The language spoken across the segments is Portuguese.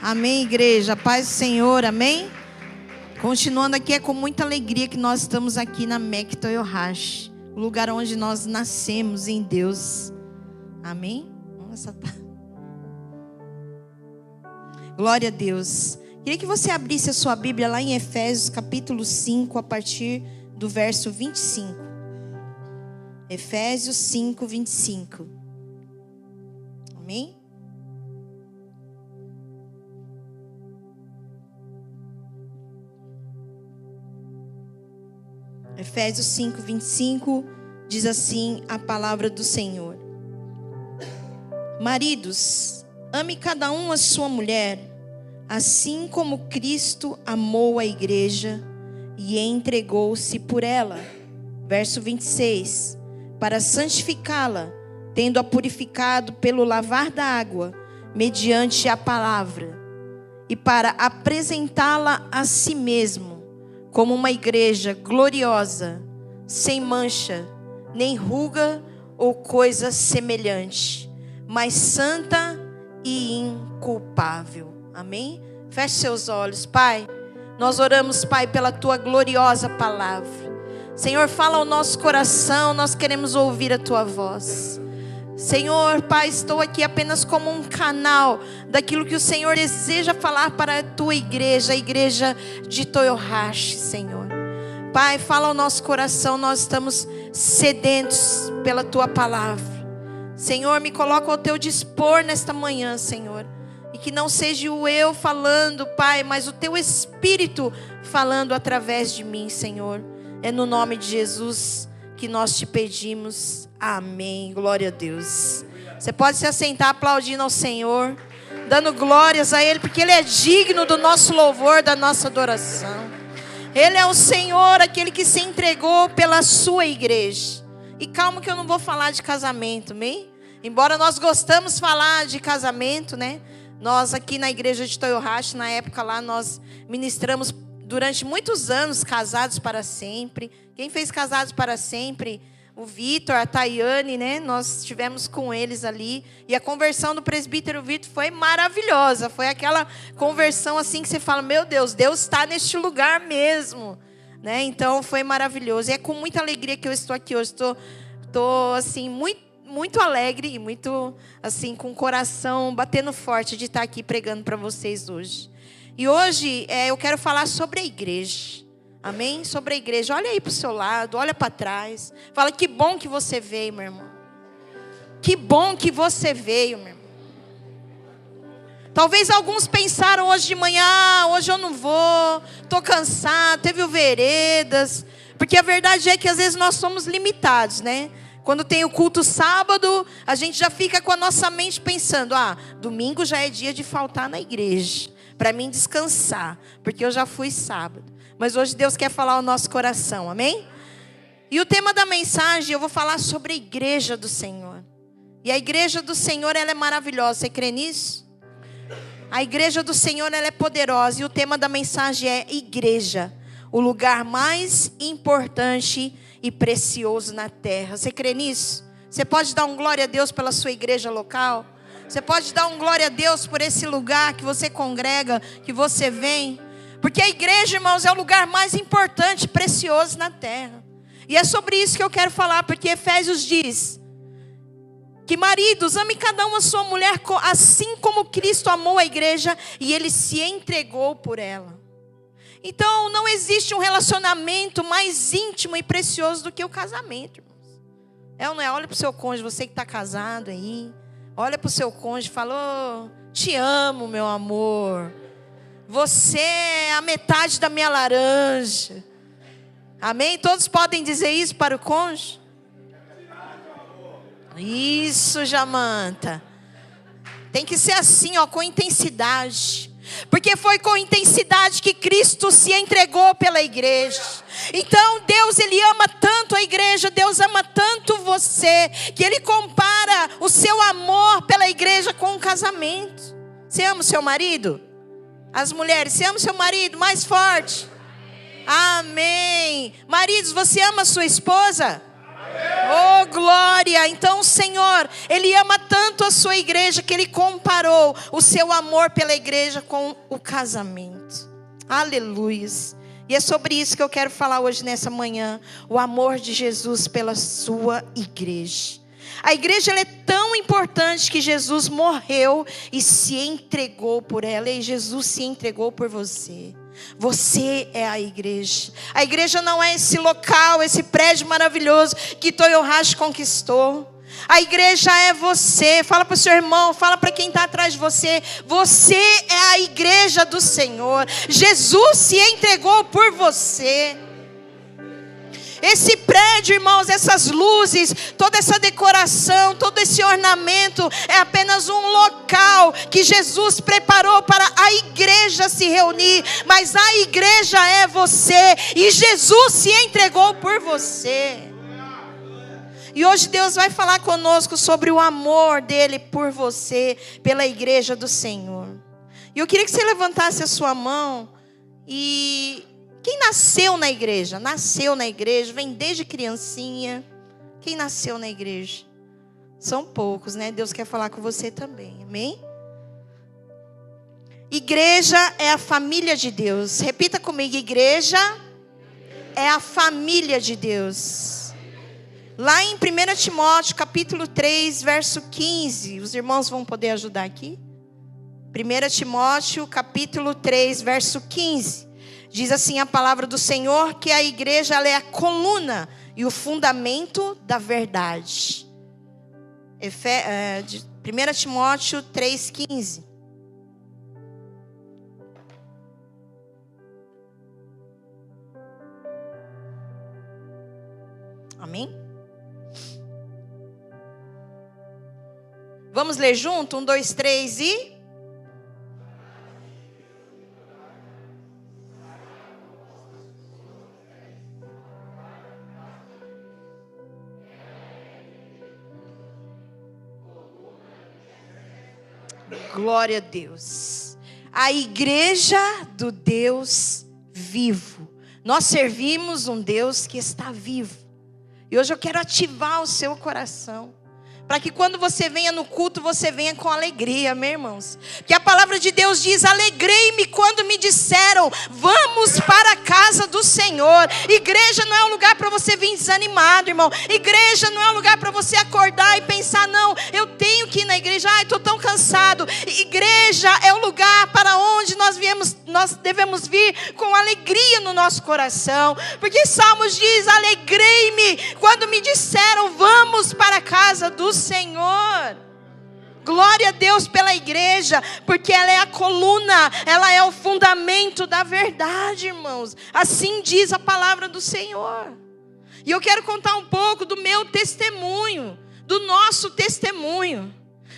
Amém, igreja. Paz do Senhor, amém? Continuando aqui, é com muita alegria que nós estamos aqui na MEC Toyohashi, o lugar onde nós nascemos em Deus. Amém? Nossa, tá. Glória a Deus. Queria que você abrisse a sua Bíblia lá em Efésios capítulo 5, a partir do verso 25. Efésios 5, 25. Amém? Efésios 5, 25 diz assim a palavra do Senhor: Maridos, ame cada um a sua mulher, assim como Cristo amou a igreja e entregou-se por ela. Verso 26: para santificá-la, tendo-a purificado pelo lavar da água, mediante a palavra, e para apresentá-la a si mesmo, como uma igreja gloriosa, sem mancha, nem ruga ou coisa semelhante, mas santa e inculpável. Amém? Feche seus olhos. Pai, nós oramos, Pai, pela Tua gloriosa palavra. Senhor, fala ao nosso coração, nós queremos ouvir a Tua voz. Senhor, Pai, estou aqui apenas como um canal daquilo que o Senhor deseja falar para a Tua igreja, a igreja de Toyohashi, Senhor. Pai, fala ao nosso coração, nós estamos sedentos pela Tua palavra. Senhor, me coloca ao Teu dispor nesta manhã, Senhor. E que não seja o eu falando, Pai, mas o Teu Espírito falando através de mim, Senhor. É no nome de Jesus que nós te pedimos. Amém. Glória a Deus. Você pode se assentar aplaudindo ao Senhor, dando glórias a Ele, porque Ele é digno do nosso louvor, da nossa adoração. Ele é o Senhor, aquele que se entregou pela sua igreja. E calma que eu não vou falar de casamento, amém? Embora nós gostamos de falar de casamento, né? Nós aqui na igreja de Toyohashi, na época lá, nós ministramos durante muitos anos Casados para Sempre. Quem fez Casados para Sempre? O Vitor, a Tayane, né? Nós estivemos com eles ali. E a conversão do presbítero Vitor foi maravilhosa. Foi aquela conversão assim que você fala, meu Deus, Deus está neste lugar mesmo, né? Então foi maravilhoso. E é com muita alegria que eu estou aqui hoje. Estou assim, muito alegre e muito assim, com o coração batendo forte de estar aqui pregando para vocês hoje. E hoje eu quero falar sobre a igreja. Amém? Sobre a igreja. Olha aí para o seu lado, olha para trás. Fala, que bom que você veio, meu irmão. Que bom que você veio, meu irmão. Talvez alguns pensaram hoje de manhã, hoje eu não vou, estou cansado, teve o veredas. Porque a verdade é que às vezes nós somos limitados, né? Quando tem o culto sábado, a gente já fica com a nossa mente pensando, domingo já é dia de faltar na igreja, para mim descansar, porque eu já fui sábado. Mas hoje Deus quer falar ao nosso coração, amém? E o tema da mensagem, eu vou falar sobre a igreja do Senhor. E a igreja do Senhor, ela é maravilhosa, você crê nisso? A igreja do Senhor, ela é poderosa. E o tema da mensagem é igreja, o lugar mais importante e precioso na terra. Você crê nisso? Você pode dar um glória a Deus pela sua igreja local? Você pode dar um glória a Deus por esse lugar que você congrega, que você vem? Porque a igreja, irmãos, é o lugar mais importante, precioso na terra. E é sobre isso que eu quero falar, porque Efésios diz que maridos, ame cada um a sua mulher, assim como Cristo amou a igreja e Ele se entregou por ela. Então, não existe um relacionamento mais íntimo e precioso do que o casamento, irmãos. É ou não é? Olha para o seu cônjuge, você que está casado aí. Olha para o seu cônjuge e fala, te amo, meu amor. Você é a metade da minha laranja. Amém? Todos podem dizer isso para o cônjuge? Isso, Jamanta. Tem que ser assim, com intensidade. Porque foi com intensidade que Cristo se entregou pela igreja. Então Deus, Ele ama tanto a igreja, Deus ama tanto você, que Ele compara o seu amor pela igreja com um casamento. Você ama o seu marido? As mulheres, você ama o seu marido? Mais forte. Amém. Maridos, você ama a sua esposa? Oh, glória! Então o Senhor, Ele ama tanto a sua igreja que Ele comparou o seu amor pela igreja com o casamento. Aleluias! E é sobre isso que eu quero falar hoje nessa manhã. O amor de Jesus pela sua igreja. A igreja ela é tão importante que Jesus morreu e se entregou por ela. E Jesus se entregou por você. Você é a igreja. A igreja não é esse local, esse prédio maravilhoso que Toyohashi conquistou. A igreja é você. Fala para o seu irmão, fala para quem está atrás de você. Você é a igreja do Senhor. Jesus se entregou por você. Esse prédio, irmãos, essas luzes, toda essa decoração, todo esse ornamento é apenas um local que Jesus preparou para a igreja se reunir. Mas a igreja é você e Jesus se entregou por você. E hoje Deus vai falar conosco sobre o amor dele por você, pela igreja do Senhor. E eu queria que você levantasse a sua mão e... Quem nasceu na igreja? Nasceu na igreja, vem desde criancinha. Quem nasceu na igreja? São poucos, né? Deus quer falar com você também, amém? Igreja é a família de Deus. Repita comigo, igreja é a família de Deus. Lá em 1 Timóteo, capítulo 3, verso 15. Os irmãos vão poder ajudar aqui? 1 Timóteo, capítulo 3, verso 15. Diz assim a palavra do Senhor, que a igreja ela é a coluna e o fundamento da verdade. 1 Timóteo 3,15. Amém? Vamos ler junto? 1, 2, 3 e... Glória a Deus. A igreja do Deus vivo. Nós servimos um Deus que está vivo. E hoje eu quero ativar o seu coração. Para que quando você venha no culto, você venha com alegria, meus irmãos. Porque a palavra de Deus diz, alegrei-me quando me disseram, vamos para a casa do Senhor. Igreja não é um lugar para você vir desanimado, irmão. Igreja não é um lugar para você acordar e pensar, não, eu tenho que ir na igreja, ai, estou tão cansado. Igreja é o lugar para onde nós devemos vir com alegria no nosso coração. Porque Salmos diz, alegrei-me quando me disseram, vamos para a casa do Senhor. Glória a Deus pela igreja, porque ela é a coluna, ela é o fundamento da verdade, irmãos. Assim diz a palavra do Senhor. E eu quero contar um pouco do meu testemunho, do nosso testemunho,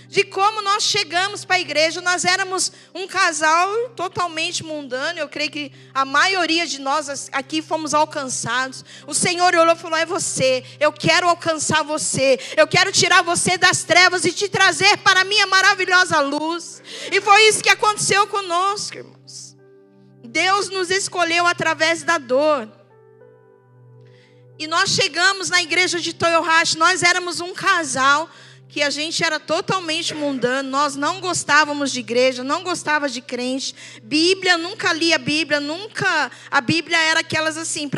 de como nós chegamos para a igreja. Nós éramos um casal totalmente mundano. Eu creio que a maioria de nós aqui fomos alcançados. O Senhor olhou e falou, é você. Eu quero alcançar você. Eu quero tirar você das trevas e te trazer para a minha maravilhosa luz. E foi isso que aconteceu conosco, irmãos. Deus nos escolheu através da dor. E nós chegamos na igreja de Toyohashi. Nós éramos um casal que a gente era totalmente mundano, nós não gostávamos de igreja, não gostávamos de crente, Bíblia, nunca lia a Bíblia, a Bíblia era aquelas assim,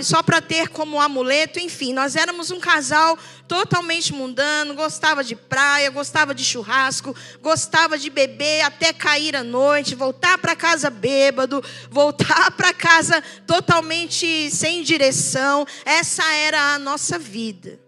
só para ter como amuleto, enfim, nós éramos um casal totalmente mundano, gostava de praia, gostava de churrasco, gostava de beber até cair a noite, voltar para casa bêbado, voltar para casa totalmente sem direção. Essa era a nossa vida.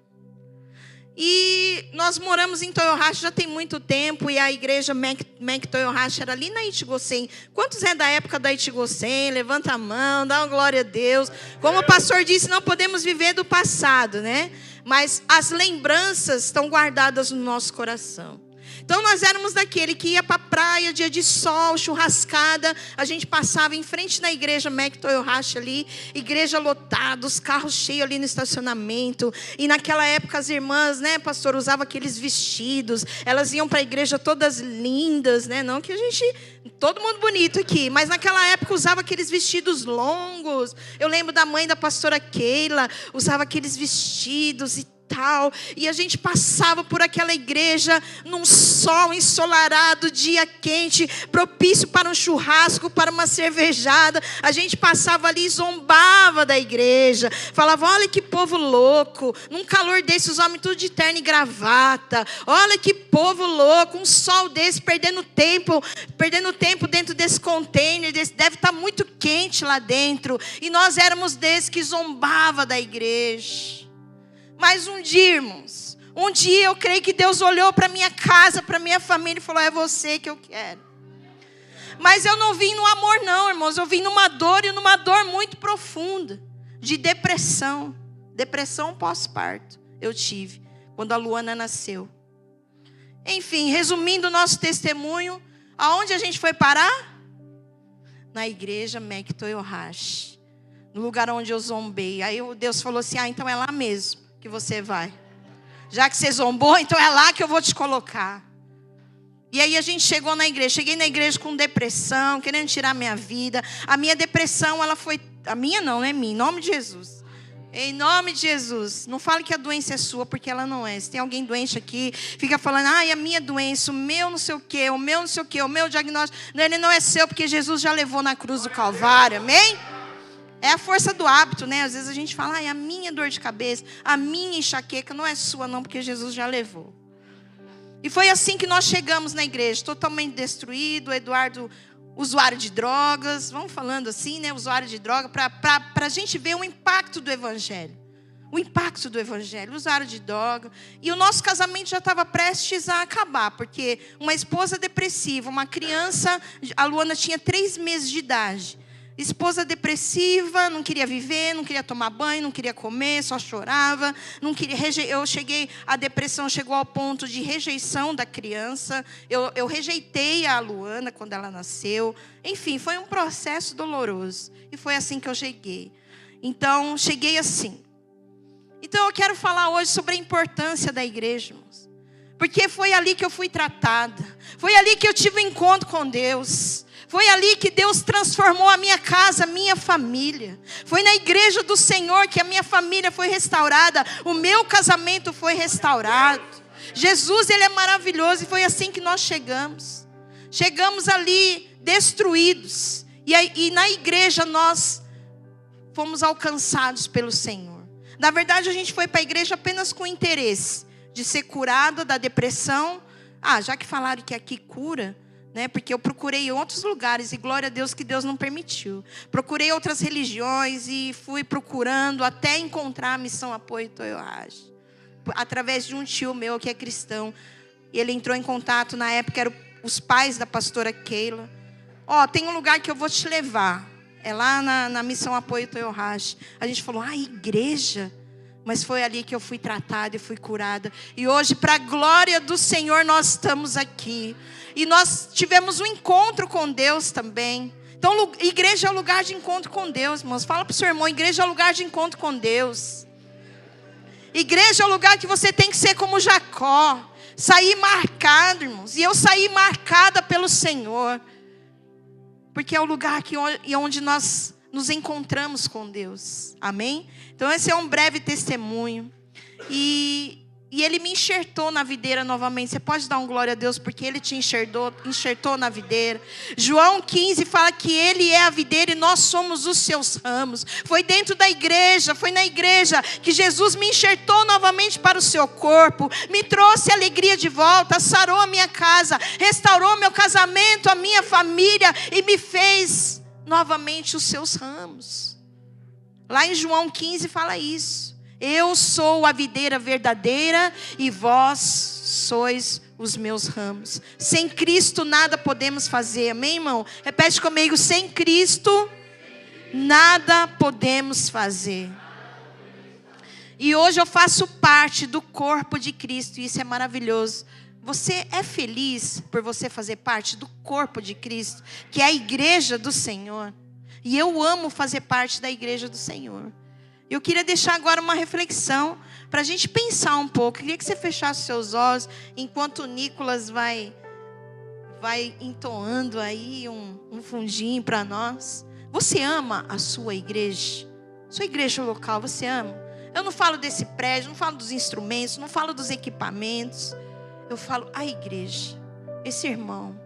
E nós moramos em Toyohashi já tem muito tempo. E a igreja Mac Toyohashi era ali na Ichigo-sen. Quantos é da época da Ichigo-sen? Levanta a mão, dá uma glória a Deus. Como o pastor disse, não podemos viver do passado, né? Mas as lembranças estão guardadas no nosso coração. Então nós éramos daquele que ia para a praia, dia de sol, churrascada. A gente passava em frente na igreja Mectoyohashi ali, igreja lotada, os carros cheios ali no estacionamento. E naquela época as irmãs, né, pastor, usavam aqueles vestidos. Elas iam para a igreja todas lindas, né? Não que a gente, todo mundo bonito aqui, mas naquela época usava aqueles vestidos longos. Eu lembro da mãe da pastora Keila, usava aqueles vestidos e tal, e a gente passava por aquela igreja num sol ensolarado, dia quente, propício para um churrasco, para uma cervejada. A gente passava ali e zombava da igreja, falava: olha que povo louco, num calor desse, os homens tudo de terno e gravata, olha que povo louco, um sol desse, perdendo tempo dentro desse container, deve estar muito quente lá dentro. E nós éramos desses que zombava da igreja. Mas um dia, irmãos, eu creio que Deus olhou para minha casa, para minha família e falou: é você que eu quero. Mas eu não vim no amor não, irmãos, eu vim numa dor, e numa dor muito profunda, de depressão. Depressão pós-parto eu tive, quando a Luana nasceu. Enfim, resumindo o nosso testemunho, aonde a gente foi parar? Na igreja Mectoyohashi, no lugar onde eu zombei. Aí Deus falou assim: então é lá mesmo que você vai. Já que você zombou, então é lá que eu vou te colocar. E aí a gente chegou na igreja. Cheguei na igreja com depressão, querendo tirar minha vida. A minha depressão, ela foi... A minha não é minha, em nome de Jesus. Em nome de Jesus. Não fale que a doença é sua, porque ela não é. Se tem alguém doente aqui, fica falando: ai, a minha doença, o meu não sei o quê, o meu não sei o quê, o meu diagnóstico. Não, ele não é seu, porque Jesus já levou na cruz do Calvário, amém? É a força do hábito, né? Às vezes a gente fala: ai, a minha dor de cabeça, a minha enxaqueca não é sua não, porque Jesus já levou. E foi assim que nós chegamos na igreja, totalmente destruído. O Eduardo, usuário de drogas, vamos falando assim, né? Usuário de droga, para a gente ver o impacto do evangelho. O impacto do evangelho, usuário de droga. E o nosso casamento já estava prestes a acabar, porque uma esposa depressiva, uma criança, a Luana tinha 3 meses de idade. Esposa depressiva, não queria viver, não queria tomar banho, não queria comer, só chorava. A depressão chegou ao ponto de rejeição da criança. Eu rejeitei a Luana quando ela nasceu. Enfim, foi um processo doloroso. E foi assim que eu cheguei. Então, cheguei assim. Então, eu quero falar hoje sobre a importância da igreja, irmãos. Porque foi ali que eu fui tratada. Foi ali que eu tive um encontro com Deus. Foi ali que Deus transformou a minha casa, a minha família. Foi na igreja do Senhor que a minha família foi restaurada. O meu casamento foi restaurado. Jesus, Ele é maravilhoso. E foi assim que nós chegamos. Chegamos ali destruídos. E na igreja nós fomos alcançados pelo Senhor. Na verdade, a gente foi para a igreja apenas com interesse de ser curada da depressão. Já que falaram que aqui cura... Porque eu procurei outros lugares e glória a Deus que Deus não permitiu. Procurei outras religiões e fui procurando até encontrar a Missão Apoio Toyohashi. Através de um tio meu que é cristão. E ele entrou em contato, na época eram os pais da pastora Keila. Tem um lugar que eu vou te levar. É lá na Missão Apoio Toyohashi. A gente falou: igreja? Mas foi ali que eu fui tratada e fui curada. E hoje, para a glória do Senhor, nós estamos aqui. E nós tivemos um encontro com Deus também. Então, igreja é o lugar de encontro com Deus, irmãos. Fala para o seu irmão: igreja é o lugar de encontro com Deus. Igreja é o lugar que você tem que ser como Jacó. Sair marcado, irmãos. E eu saí marcada pelo Senhor. Porque é o lugar onde nós nos encontramos com Deus. Amém? Então esse é um breve testemunho. E Ele me enxertou na videira novamente. Você pode dar um glória a Deus, porque Ele te enxertou na videira. João 15 fala que Ele é a videira e nós somos os seus ramos. Foi dentro da igreja, foi na igreja que Jesus me enxertou novamente para o seu corpo. Me trouxe alegria de volta, sarou a minha casa, restaurou meu casamento, a minha família e me fez novamente os seus ramos. Lá em João 15 fala isso. Eu sou a videira verdadeira e vós sois os meus ramos. Sem Cristo nada podemos fazer. Amém, irmão? Repete comigo: sem Cristo nada podemos fazer. E hoje eu faço parte do corpo de Cristo. E isso é maravilhoso. Você é feliz por você fazer parte do corpo de Cristo, que é a igreja do Senhor? E eu amo fazer parte da igreja do Senhor. Eu queria deixar agora uma reflexão para a gente pensar um pouco. Eu queria que você fechasse seus olhos enquanto o Nicolas vai entoando aí um fundinho para nós. Você ama a sua igreja? Sua igreja local, você ama? Eu não falo desse prédio, não falo dos instrumentos, não falo dos equipamentos. Eu falo a igreja. Esse irmão,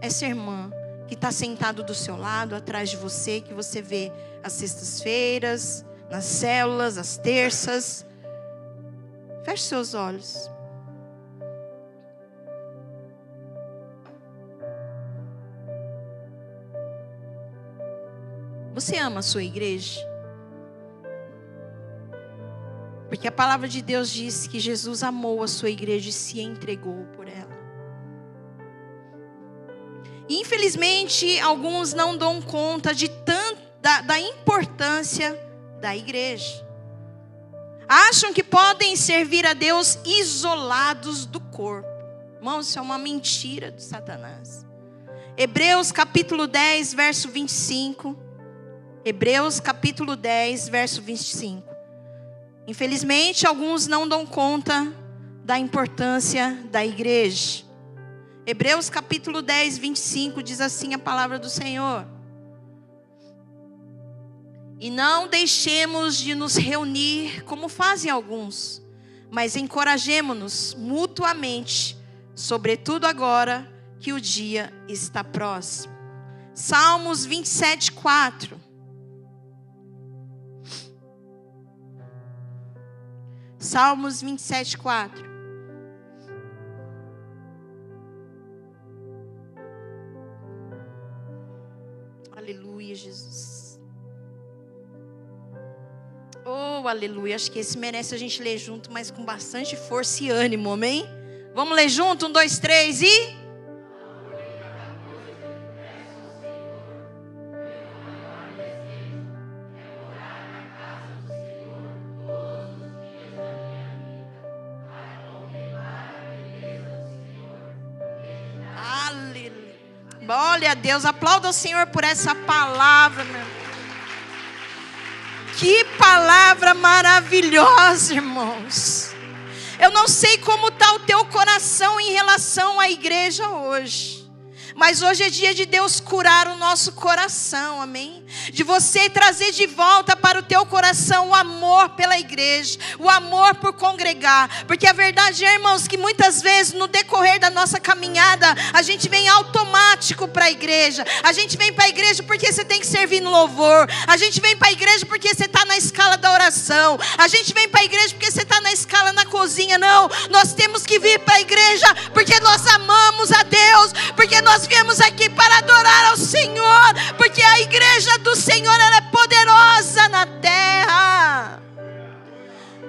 essa irmã que está sentado do seu lado, atrás de você, que você vê às sextas-feiras, nas células, às terças. Feche seus olhos. Você ama a sua igreja? Porque a palavra de Deus diz que Jesus amou a sua igreja e se entregou por ela. E infelizmente, alguns não dão conta da importância da igreja. Acham que podem servir a Deus isolados do corpo. Irmãos, isso é uma mentira de Satanás. Hebreus capítulo 10, verso 25. Hebreus capítulo 10, verso 25. Infelizmente, alguns não dão conta da importância da igreja. Hebreus capítulo 10, 25 diz assim a palavra do Senhor: e não deixemos de nos reunir como fazem alguns, mas encorajemo-nos mutuamente, sobretudo agora que o dia está próximo. Salmos 27, 4. Salmos 27, 4. Aleluia, Jesus. Oh, aleluia. Acho que esse merece a gente ler junto, mas com bastante força e ânimo, amém? Vamos ler junto? 1, 2, 3 e... Glória a Deus, aplauda o Senhor por essa palavra, meu. Que palavra maravilhosa, irmãos. Eu não sei como está o teu coração em relação à igreja hoje. Mas hoje é dia de Deus curar o nosso coração, amém? De você trazer de volta para o teu coração o amor pela igreja, o amor por congregar. Porque a verdade é, irmãos, que muitas vezes no decorrer da nossa caminhada, a gente vem automático para a igreja. A gente vem para a igreja porque você tem que servir no louvor. A gente vem para a igreja porque você está na escala da oração. A gente vem para a igreja porque você está na escala na cozinha. Não, nós temos que vir para a igreja porque nós amamos a Deus, porque nós viemos aqui para adorar ao Senhor, porque a igreja do Senhor, ela é poderosa na terra.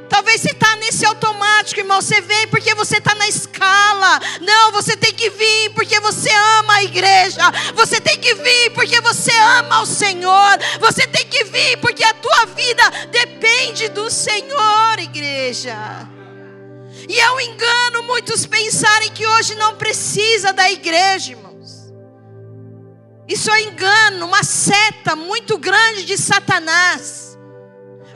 Talvez você está nesse automático, irmão. Você vem porque você está na escala. Não, você tem que vir porque você ama a igreja. Você tem que vir porque você ama o Senhor. Você tem que vir porque a tua vida depende do Senhor, igreja. E é um engano muitos pensarem que hoje não precisa da igreja, irmãos. Isso é engano, uma seta muito grande de Satanás.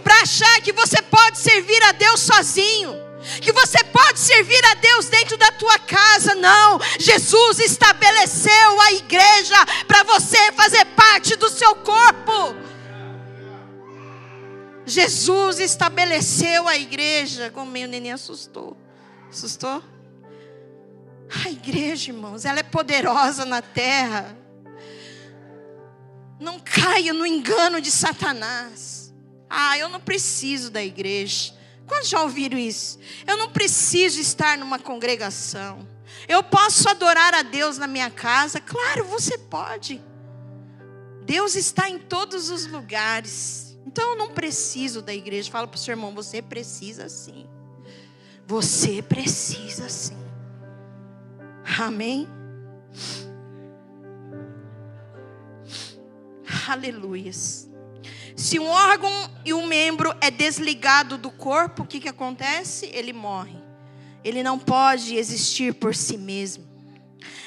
Para achar que você pode servir a Deus sozinho, que você pode servir a Deus dentro da tua casa. Não, Jesus estabeleceu a igreja para você fazer parte do seu corpo. Jesus estabeleceu a igreja. Como o neném assustou. Assustou? A igreja, irmãos, ela é poderosa na terra. Não caia no engano de Satanás. Eu não preciso da igreja. Quantos já ouviram isso? Eu não preciso estar numa congregação. Eu posso adorar a Deus na minha casa. Claro, você pode. Deus está em todos os lugares. Então eu não preciso da igreja. Fala para o seu irmão, você precisa sim. Você precisa sim. Amém? Aleluias. Se um órgão e um membro é desligado do corpo, o que acontece? Ele morre. ele não pode existir por si mesmo.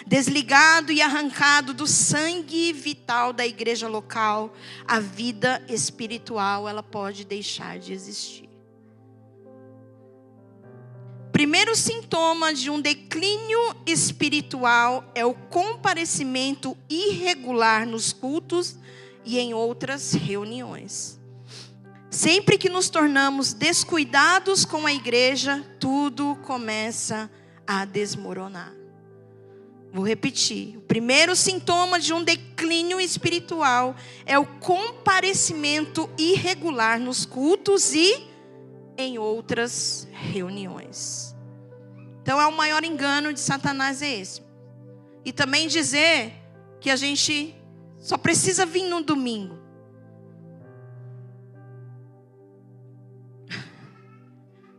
Desligado e arrancado do sangue vital da igreja local, a vida espiritual, ela pode deixar de existir. Primeiro sintoma de um declínio espiritual é o comparecimento irregular nos cultos e em outras reuniões. Sempre que nos tornamos descuidados com a igreja, tudo começa a desmoronar. Vou repetir. O primeiro sintoma de um declínio espiritual é o comparecimento irregular nos cultos e em outras reuniões. Então, o maior engano de Satanás é esse. E também dizer que a gente só precisa vir no domingo.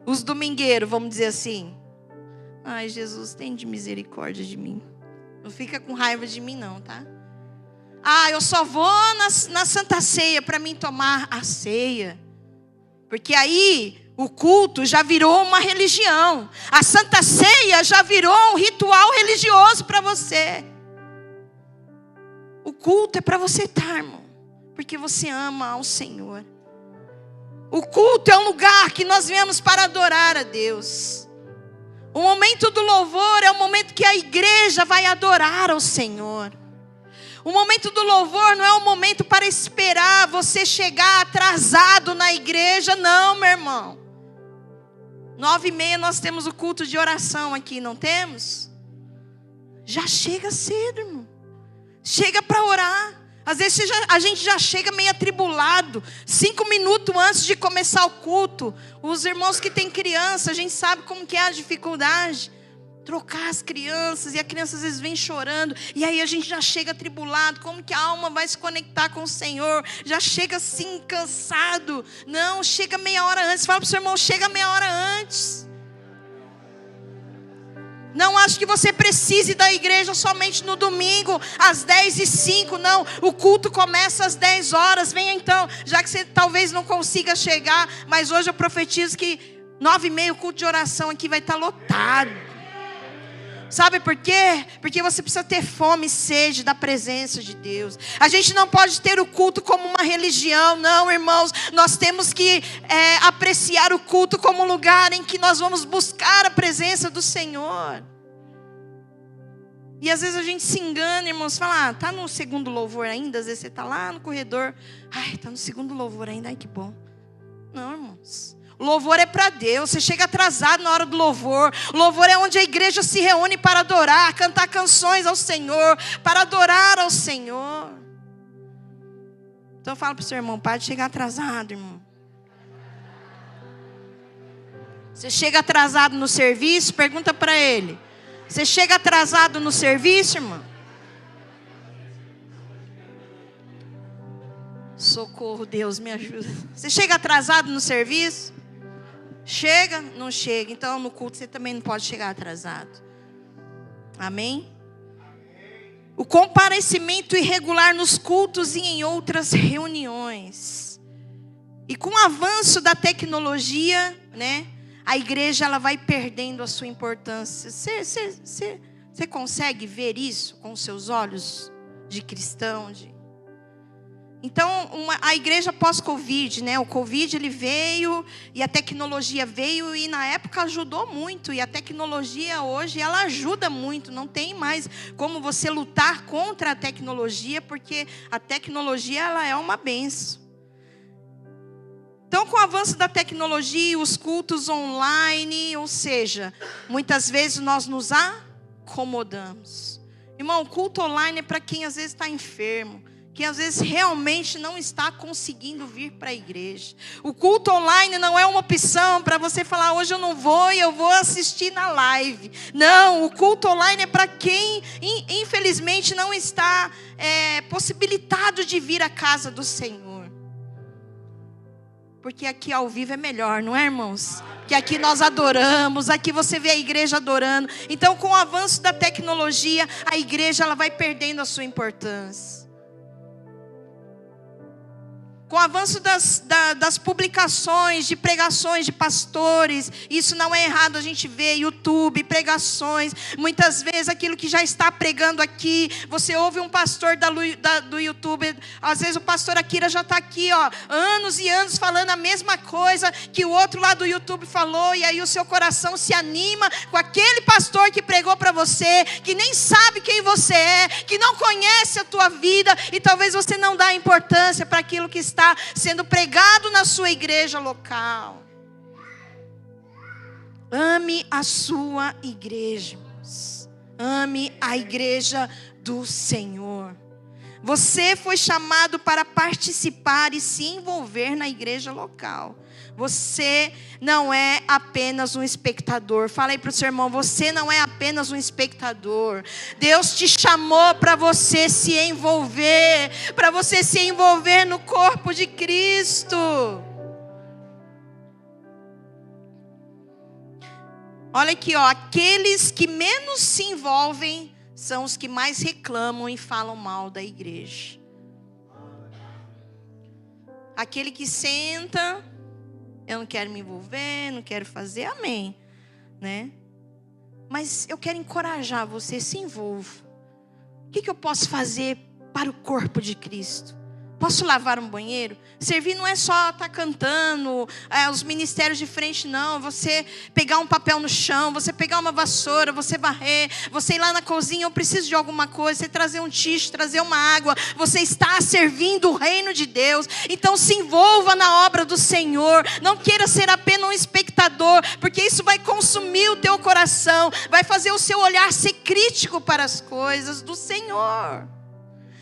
Os domingueiros, vamos dizer assim. Ai, Jesus, tem de misericórdia de mim. Não fica com raiva de mim não, tá? Ah, eu só vou na Santa Ceia para mim tomar a ceia. Porque aí o culto já virou uma religião. A Santa Ceia já virou um ritual religioso para você. O culto é para você estar, irmão. Porque você ama ao Senhor. O culto é um lugar que nós viemos para adorar a Deus. O momento do louvor é o momento que a igreja vai adorar ao Senhor. O momento do louvor não é um momento para esperar você chegar atrasado na igreja, não, meu irmão. 9h30 nós temos o culto de oração aqui, não temos? Já chega cedo, irmão. Chega para orar. Às vezes a gente já chega meio atribulado. 5 minutos antes de começar o culto. Os irmãos que têm criança, a gente sabe como que é a dificuldade. Trocar as crianças, e a criança às vezes vem chorando. E aí a gente já chega atribulado. Como que a alma vai se conectar com o Senhor? Já chega assim, cansado. Não, chega meia hora antes. Fala para o seu irmão, chega meia hora antes. Não acho que você precise da igreja somente no domingo, às 10h05, não. O culto começa às 10 horas. Venha então, já que você talvez não consiga chegar. Mas hoje eu profetizo que 9h30 o culto de oração aqui vai estar lotado. Sabe por quê? Porque você precisa ter fome e sede da presença de Deus. A gente não pode ter o culto como uma religião, não, irmãos. Nós temos que apreciar o culto como um lugar em que nós vamos buscar a presença do Senhor. E às vezes a gente se engana, irmãos. Fala, tá no segundo louvor ainda? Às vezes você tá lá no corredor. Ai, tá no segundo louvor ainda, ai que bom. Não, irmãos. O louvor é para Deus. Você chega atrasado na hora do louvor. O louvor é onde a igreja se reúne para adorar, cantar canções ao Senhor, para adorar ao Senhor. Então fala para o seu irmão, para de chegar atrasado, irmão. Você chega atrasado no serviço, pergunta para ele. Você chega atrasado no serviço, irmão? Socorro, Deus, me ajuda. Você chega atrasado no serviço? Chega? Não chega. Então no culto você também não pode chegar atrasado. Amém? O comparecimento irregular nos cultos e em outras reuniões. E com o avanço da tecnologia, né? A igreja ela vai perdendo a sua importância. Você consegue ver isso com os seus olhos de cristão? Então, a igreja pós-Covid, né? O Covid ele veio e a tecnologia veio e na época ajudou muito. E a tecnologia hoje ela ajuda muito. Não tem mais como você lutar contra a tecnologia, porque a tecnologia ela é uma bênção. Então, com o avanço da tecnologia, os cultos online, ou seja, muitas vezes nós nos acomodamos. Irmão, o culto online é para quem às vezes está enfermo, quem às vezes realmente não está conseguindo vir para a igreja. O culto online não é uma opção para você falar, hoje eu não vou e eu vou assistir na live. Não, o culto online é para quem infelizmente não está possibilitado de vir à casa do Senhor. Porque aqui ao vivo é melhor, não é, irmãos? Que aqui nós adoramos, aqui você vê a igreja adorando. Então, com o avanço da tecnologia, a igreja ela vai perdendo a sua importância. Com o avanço das publicações, de pregações de pastores, isso não é errado, a gente vê YouTube, pregações, muitas vezes aquilo que já está pregando aqui, você ouve um pastor do YouTube, às vezes o pastor Akira já está aqui, anos e anos falando a mesma coisa que o outro lá do YouTube falou, e aí o seu coração se anima com aquele pastor que pregou para você, que nem sabe quem você é, que não conhece a tua vida, e talvez você não dá importância para aquilo que está sendo pregado na sua igreja local. Ame a sua igreja, irmãos. Ame a igreja do Senhor. Você foi chamado para participar e se envolver na igreja local. Você não é apenas um espectador. Fala aí para o seu irmão, você não é apenas um espectador. Deus te chamou para você se envolver, para você se envolver no corpo de Cristo. Olha aqui, aqueles que menos se envolvem são os que mais reclamam e falam mal da igreja. Aquele que senta, eu não quero me envolver, não quero fazer, amém, né? Mas eu quero encorajar você, se envolva. O que eu posso fazer para o corpo de Cristo? Posso lavar um banheiro? Servir não é só estar cantando, os ministérios de frente, não. Você pegar um papel no chão, você pegar uma vassoura, você varrer, você ir lá na cozinha, eu preciso de alguma coisa, você trazer um ticho, trazer uma água. Você está servindo o reino de Deus. Então se envolva na obra do Senhor. Não queira ser apenas um espectador, porque isso vai consumir o teu coração, vai fazer o seu olhar ser crítico para as coisas do Senhor.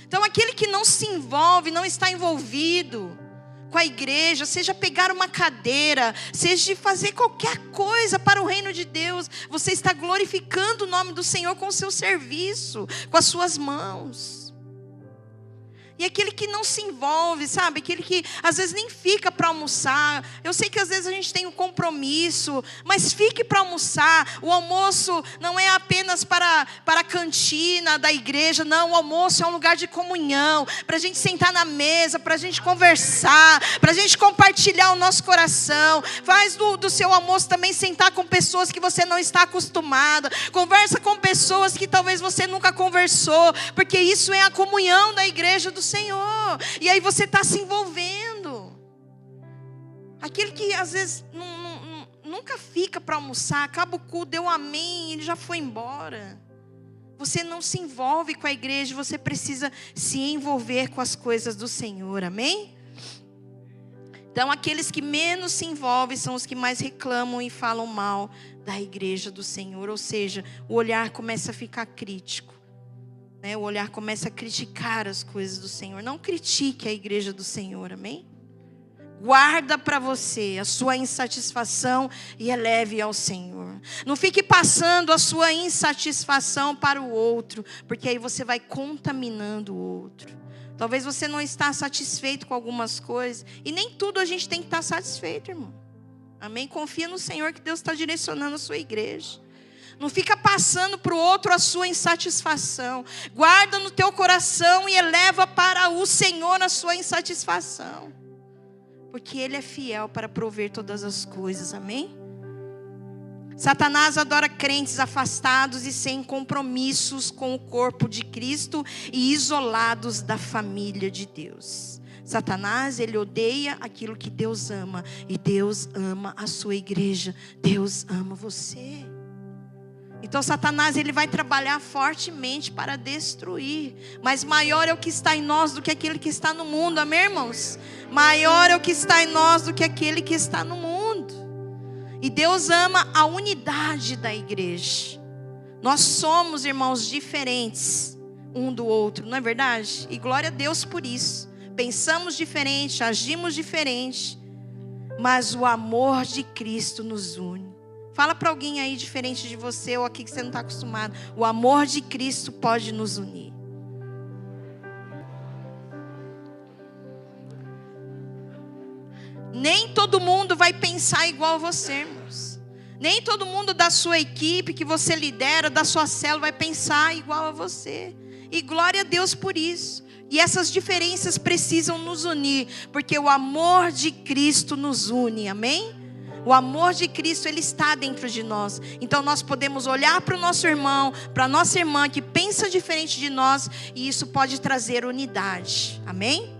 Então aquele que não se envolve, não está envolvido com a igreja, seja pegar uma cadeira, seja fazer qualquer coisa para o reino de Deus, você está glorificando o nome do Senhor com o seu serviço, com as suas mãos. E aquele que não se envolve, sabe? Aquele que às vezes nem fica para almoçar. Eu sei que às vezes a gente tem um compromisso, mas fique para almoçar. O almoço não é apenas para a cantina da igreja, não. O almoço é um lugar de comunhão, para a gente sentar na mesa, para a gente conversar, para a gente compartilhar o nosso coração. Faz do seu almoço também sentar com pessoas que você não está acostumada. Conversa com pessoas que talvez você nunca conversou, porque isso é a comunhão da igreja do Senhor, e aí você está se envolvendo. Aquele que às vezes nunca fica para almoçar, acaba o culto, deu um amém, ele já foi embora. Você não se envolve com a igreja, você precisa se envolver com as coisas do Senhor, amém? Então aqueles que menos se envolvem são os que mais reclamam e falam mal da igreja do Senhor, ou seja, o olhar começa a ficar crítico. O olhar começa a criticar as coisas do Senhor. Não critique a igreja do Senhor, amém? Guarda para você a sua insatisfação e eleve ao Senhor. Não fique passando a sua insatisfação para o outro, porque aí você vai contaminando o outro. Talvez você não está satisfeito com algumas coisas, e nem tudo a gente tem que estar satisfeito, irmão. Amém? Confia no Senhor que Deus está direcionando a sua igreja. Não fica passando para o outro a sua insatisfação. Guarda no teu coração e eleva para o Senhor a sua insatisfação. Porque Ele é fiel para prover todas as coisas, amém? Satanás adora crentes afastados e sem compromissos com o corpo de Cristo e isolados da família de Deus. Satanás, ele odeia aquilo que Deus ama. E Deus ama a sua igreja. Deus ama você. Então Satanás, ele vai trabalhar fortemente para destruir. Mas maior é o que está em nós do que aquele que está no mundo, amém, irmãos? Maior é o que está em nós do que aquele que está no mundo. E Deus ama a unidade da igreja. Nós somos, irmãos, diferentes um do outro, não é verdade? E glória a Deus por isso. Pensamos diferente, agimos diferente, mas o amor de Cristo nos une. Fala para alguém aí diferente de você, ou aqui que você não está acostumado. O amor de Cristo pode nos unir. Nem todo mundo vai pensar igual a você, irmãos. Nem todo mundo da sua equipe que você lidera, da sua célula, vai pensar igual a você. E glória a Deus por isso. E essas diferenças precisam nos unir, porque o amor de Cristo nos une, amém? O amor de Cristo, ele está dentro de nós. Então nós podemos olhar para o nosso irmão, para a nossa irmã que pensa diferente de nós, e isso pode trazer unidade, amém?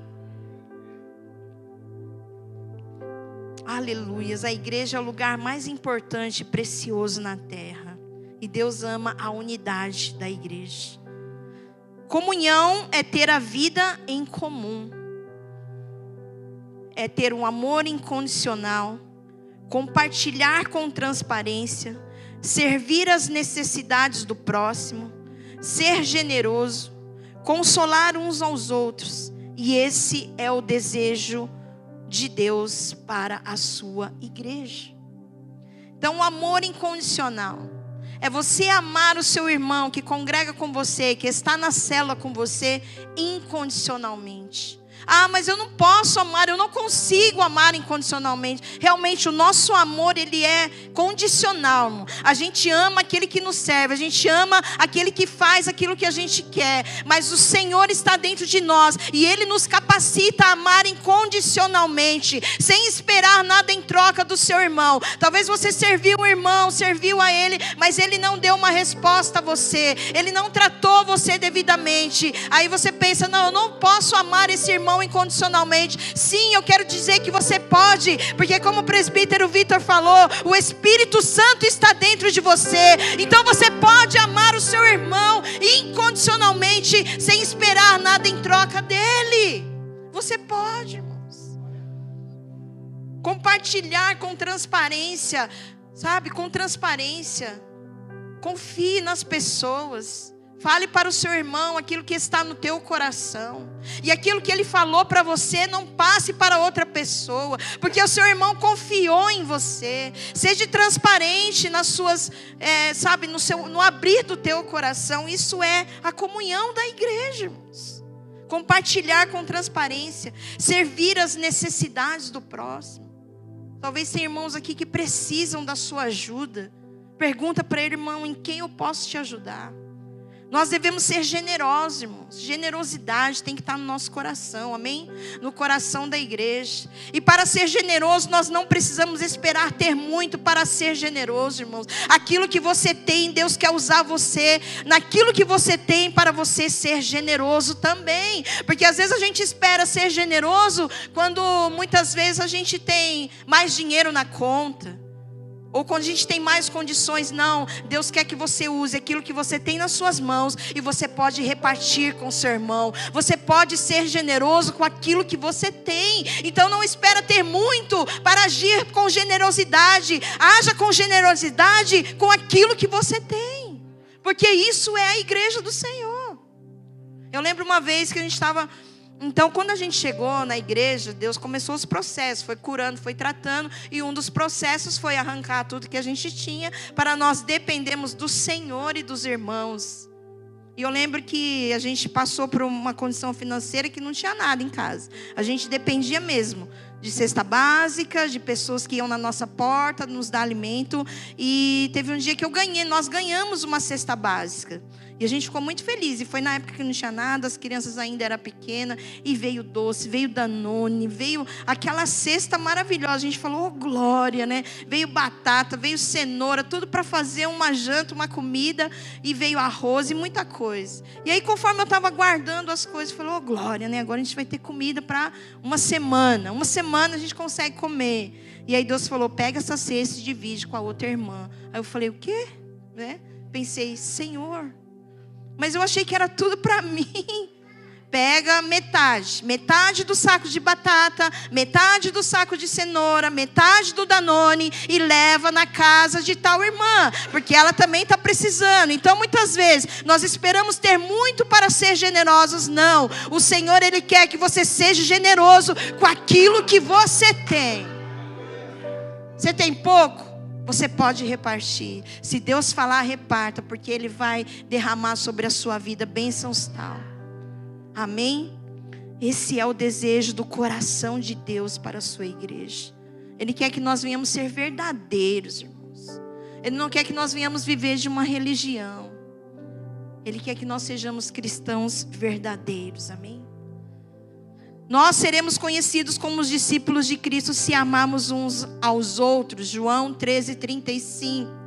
Aleluias, a igreja é o lugar mais importante e precioso na terra. E Deus ama a unidade da igreja. Comunhão é ter a vida em comum. É ter um amor incondicional. Compartilhar com transparência. Servir as necessidades do próximo. Ser generoso. Consolar uns aos outros. E esse é o desejo de Deus para a sua igreja. Então, o amor incondicional é você amar o seu irmão que congrega com você, que está na célula com você, incondicionalmente. Ah, mas eu não posso amar, eu não consigo amar incondicionalmente. Realmente o nosso amor, ele é condicional. A gente ama aquele que nos serve, a gente ama aquele que faz aquilo que a gente quer. Mas o Senhor está dentro de nós e Ele nos capacita a amar incondicionalmente, sem esperar nada em troca do seu irmão. Talvez você serviu o irmão, serviu a ele, mas ele não deu uma resposta a você, ele não tratou você devidamente. Aí você pensa, não, eu não posso amar esse irmão incondicionalmente. Sim, eu quero dizer que você pode, porque como o presbítero Vitor falou, o Espírito Santo está dentro de você. Então você pode amar o seu irmão incondicionalmente, sem esperar nada em troca dele. Você pode, irmãos. Compartilhar com transparência, sabe? Com transparência. Confie nas pessoas. Fale para o seu irmão aquilo que está no teu coração. E aquilo que ele falou para você, não passe para outra pessoa, porque o seu irmão confiou em você. Seja transparente nas suas, sabe, no abrir do teu coração. Isso é a comunhão da igreja, irmãos. Compartilhar com transparência. Servir as necessidades do próximo. Talvez tenha irmãos aqui que precisam da sua ajuda. Pergunta para ele, irmão, em quem eu posso te ajudar? Nós devemos ser generosos, irmãos. Generosidade tem que estar no nosso coração, amém? No coração da igreja. E para ser generoso, nós não precisamos esperar ter muito para ser generoso, irmãos. Aquilo que você tem, Deus quer usar você naquilo que você tem para você ser generoso também. Porque às vezes a gente espera ser generoso quando muitas vezes a gente tem mais dinheiro na conta. Ou quando a gente tem mais condições. Não, Deus quer que você use aquilo que você tem nas suas mãos, e você pode repartir com o seu irmão. Você pode ser generoso com aquilo que você tem. Então não espera ter muito para agir com generosidade. Haja com generosidade com aquilo que você tem, porque isso é a igreja do Senhor. Eu lembro uma vez que a gente estava... Então, quando a gente chegou na igreja, Deus começou os processos, foi curando, foi tratando, e um dos processos foi arrancar tudo que a gente tinha, para nós dependermos do Senhor e dos irmãos. E eu lembro que a gente passou por uma condição financeira que não tinha nada em casa. A gente dependia mesmo de cesta básica, de pessoas que iam na nossa porta, nos dar alimento. E teve um dia que nós ganhamos uma cesta básica. E a gente ficou muito feliz. E foi na época que não tinha nada, as crianças ainda eram pequenas. E veio doce, veio Danone, veio aquela cesta maravilhosa. A gente falou, oh glória, né? Veio batata, veio cenoura, tudo para fazer uma janta, uma comida. E veio arroz e muita coisa. E aí, conforme eu estava guardando as coisas, eu falei, oh glória, né? Agora a gente vai ter comida para uma semana. Uma semana a gente consegue comer. E aí Deus falou, pega essa cesta e divide com a outra irmã. Aí eu falei, o quê? Né? Pensei, Senhor... Mas eu achei que era tudo para mim. Pega metade do saco de batata, metade do saco de cenoura, metade do Danone e leva na casa de tal irmã, porque ela também está precisando. Então muitas vezes nós esperamos ter muito para ser generosos. Não, o Senhor, Ele quer que você seja generoso com aquilo que você tem. Você tem pouco? Você pode repartir. Se Deus falar, reparta, porque Ele vai derramar sobre a sua vida bênçãos tal. Amém? Esse é o desejo do coração de Deus para a sua igreja. Ele quer que nós venhamos ser verdadeiros, irmãos. Ele não quer que nós venhamos viver de uma religião. Ele quer que nós sejamos cristãos verdadeiros. Amém? Nós seremos conhecidos como os discípulos de Cristo se amarmos uns aos outros. João 13:35.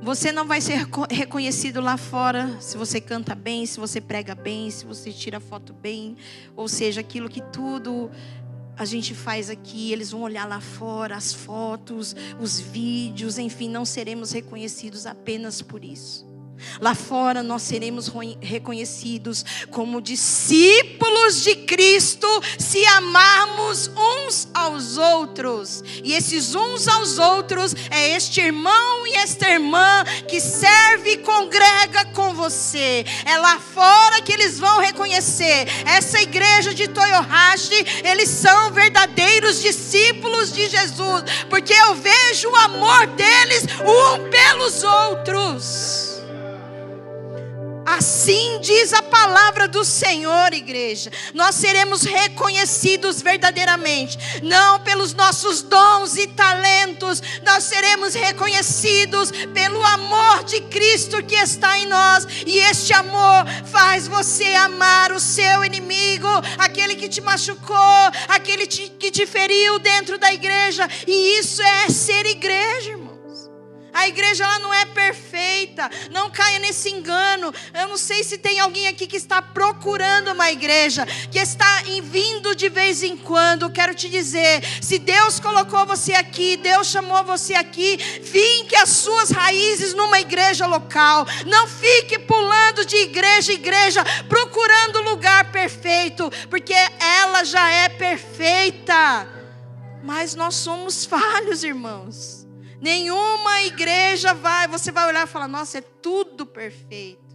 Você não vai ser reconhecido lá fora se você canta bem, se você prega bem, se você tira foto bem. Ou seja, aquilo que tudo a gente faz aqui, eles vão olhar lá fora, as fotos, os vídeos, enfim, não seremos reconhecidos apenas por isso. Lá fora nós seremos reconhecidos como discípulos de Cristo se amarmos uns aos outros. E esses uns aos outros é este irmão e esta irmã que serve e congrega com você. É lá fora que eles vão reconhecer. Essa igreja de Toyohashi, eles são verdadeiros discípulos de Jesus, porque eu vejo o amor deles um pelos outros. Assim diz a palavra do Senhor, igreja. Nós seremos reconhecidos verdadeiramente, não pelos nossos dons e talentos. Nós seremos reconhecidos pelo amor de Cristo que está em nós. E este amor faz você amar o seu inimigo, aquele que te machucou, aquele que te feriu dentro da igreja. E isso é ser igreja, irmão. A igreja ela não é perfeita, não caia nesse engano. Eu não sei se tem alguém aqui que está procurando uma igreja, que está vindo de vez em quando. Quero te dizer, se Deus colocou você aqui, Deus chamou você aqui, finque as suas raízes numa igreja local. Não fique pulando de igreja em igreja, procurando o lugar perfeito, porque ela já é perfeita. Mas nós somos falhos, irmãos. Nenhuma igreja você vai olhar e falar, nossa, é tudo perfeito.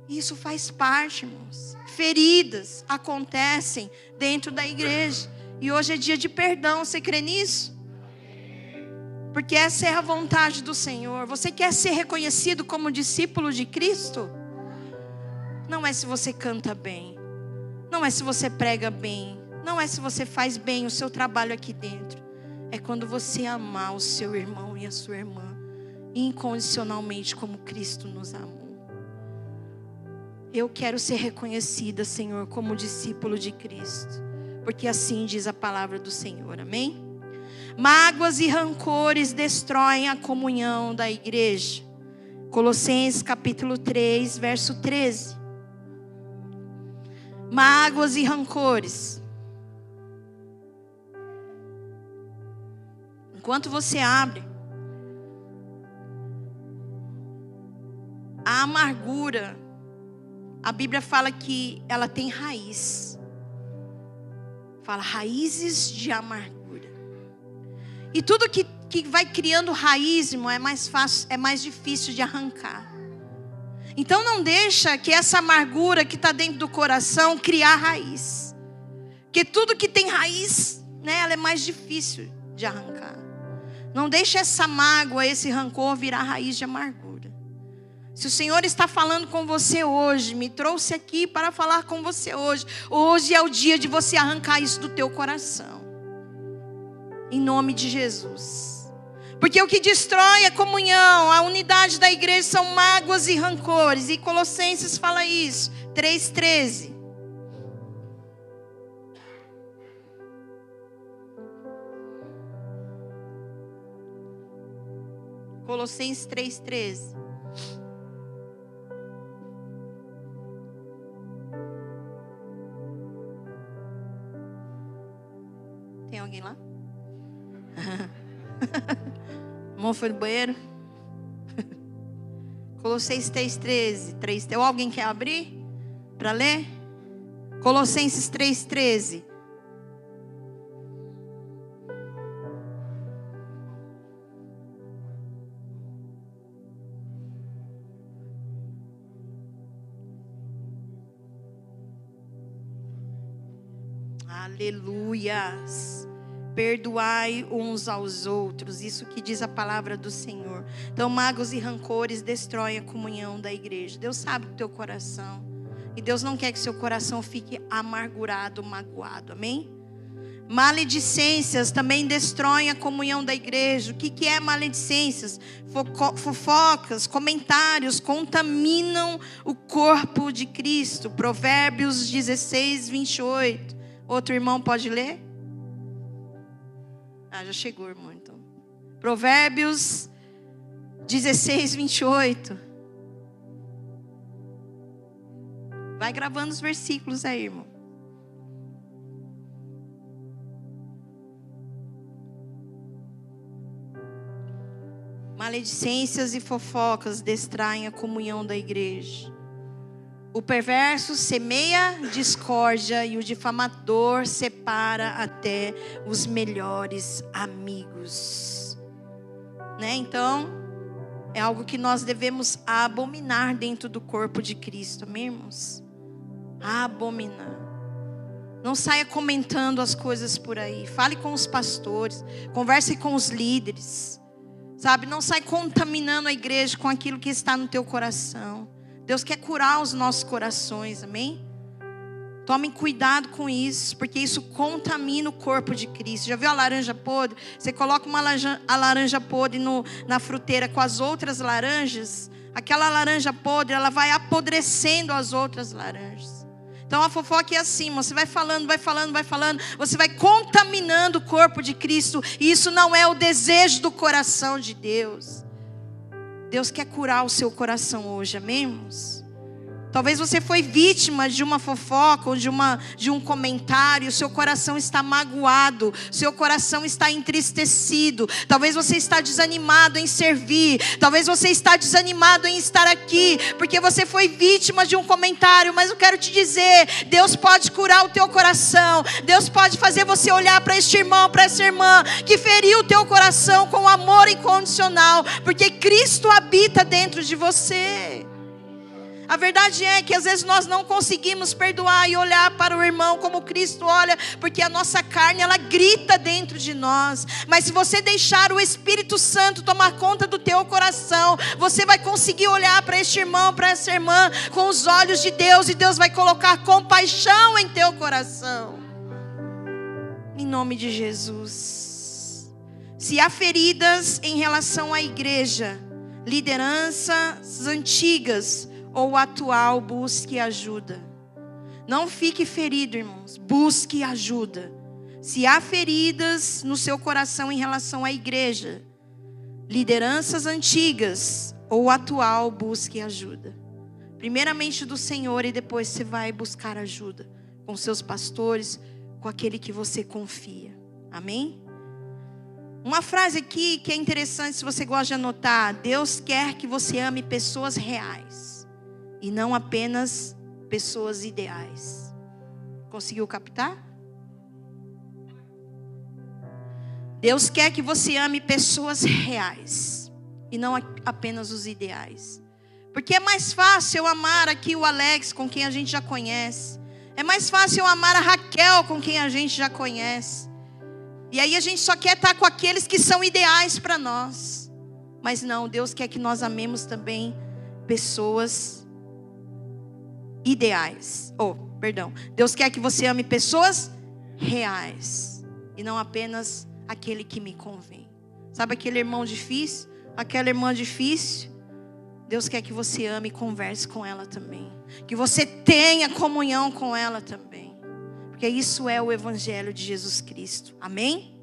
Isso faz parte, irmãos. Feridas acontecem dentro da igreja. E hoje é dia de perdão, você crê nisso? Porque essa é a vontade do Senhor. Você quer ser reconhecido como discípulo de Cristo? Não é se você canta bem. Não é se você prega bem. Não é se você faz bem o seu trabalho aqui dentro. É quando você amar o seu irmão e a sua irmã incondicionalmente como Cristo nos amou. Eu quero ser reconhecida, Senhor, como discípulo de Cristo, porque assim diz a palavra do Senhor, amém? Mágoas e rancores destroem a comunhão da igreja. Colossenses capítulo 3, verso 13. Mágoas e rancores. Enquanto você abre, a amargura, a Bíblia fala que ela tem raiz. Fala raízes de amargura. E tudo que vai criando raiz, irmão, é mais fácil, é mais difícil de arrancar. Então não deixa que essa amargura que está dentro do coração criar raiz. Porque tudo que tem raiz, né, ela é mais difícil de arrancar. Não deixe essa mágoa, esse rancor virar raiz de amargura. Se o Senhor está falando com você hoje, me trouxe aqui para falar com você hoje. Hoje é o dia de você arrancar isso do teu coração. Em nome de Jesus. Porque o que destrói a comunhão, a unidade da igreja são mágoas e rancores. E Colossenses fala isso, 3:13. Colossenses 3:13. Tem alguém lá? Irmão foi no banheiro? Colossenses 3:13. Ou alguém quer abrir para ler? Colossenses 3:13. Aleluias. Perdoai uns aos outros. Isso que diz a palavra do Senhor. Então mágoas e rancores destroem a comunhão da igreja. Deus sabe do teu coração. E Deus não quer que seu coração fique amargurado, magoado. Amém? Maledicências também destroem a comunhão da igreja. O que é maledicências? Fofocas, comentários contaminam o corpo de Cristo. Provérbios 16, 28. Outro irmão pode ler? Já chegou, irmão, então. Provérbios 16, 28. Vai gravando os versículos aí, irmão. Maledicências e fofocas distraem a comunhão da igreja. O perverso semeia discórdia e o difamador separa até os melhores amigos. Então, é algo que nós devemos abominar dentro do corpo de Cristo, amém, irmãos? Abominar. Não saia comentando as coisas por aí. Fale com os pastores, converse com os líderes. Sabe, não sai contaminando a igreja com aquilo que está no teu coração. Deus quer curar os nossos corações, amém? Tomem cuidado com isso, porque isso contamina o corpo de Cristo. Já viu a laranja podre? Você coloca a laranja podre na fruteira com as outras laranjas, aquela laranja podre, ela vai apodrecendo as outras laranjas. Então a fofoca é assim, você vai falando, você vai contaminando o corpo de Cristo, e isso não é o desejo do coração de Deus. Deus quer curar o seu coração hoje, amém, irmãos? Talvez você foi vítima de uma fofoca ou de um comentário. O seu coração está magoado, seu coração está entristecido. Talvez você está desanimado em servir. Talvez você está desanimado em estar aqui, porque você foi vítima de um comentário. Mas eu quero te dizer, Deus pode curar o teu coração. Deus pode fazer você olhar para este irmão, para essa irmã que feriu o teu coração com amor incondicional, porque Cristo habita dentro de você. A verdade é que às vezes nós não conseguimos perdoar e olhar para o irmão como Cristo olha, porque a nossa carne, ela grita dentro de nós. Mas se você deixar o Espírito Santo tomar conta do teu coração, você vai conseguir olhar para este irmão, para essa irmã com os olhos de Deus, e Deus vai colocar compaixão em teu coração. Em nome de Jesus. Se há feridas em relação à igreja, lideranças antigas ou atual, busque ajuda. Não fique ferido, irmãos. Busque ajuda. Se há feridas no seu coração em relação à igreja, lideranças antigas ou atual, busque ajuda. Primeiramente do Senhor, e depois você vai buscar ajuda com seus pastores, com aquele que você confia. Amém? Uma frase aqui que é interessante, se você gosta de anotar: Deus quer que você ame pessoas reais e não apenas pessoas ideais. Conseguiu captar? Deus quer que você ame pessoas reais e não apenas os ideais. Porque é mais fácil eu amar aqui o Alex, com quem a gente já conhece. É mais fácil eu amar a Raquel, com quem a gente já conhece. E aí a gente só quer estar com aqueles que são ideais para nós. Mas não, Deus quer que nós amemos também pessoas ideais. Deus quer que você ame pessoas reais e não apenas aquele que me convém. Sabe aquele irmão difícil? Aquela irmã difícil? Deus quer que você ame e converse com ela também. Que você tenha comunhão com ela também. Porque isso é o Evangelho de Jesus Cristo. Amém?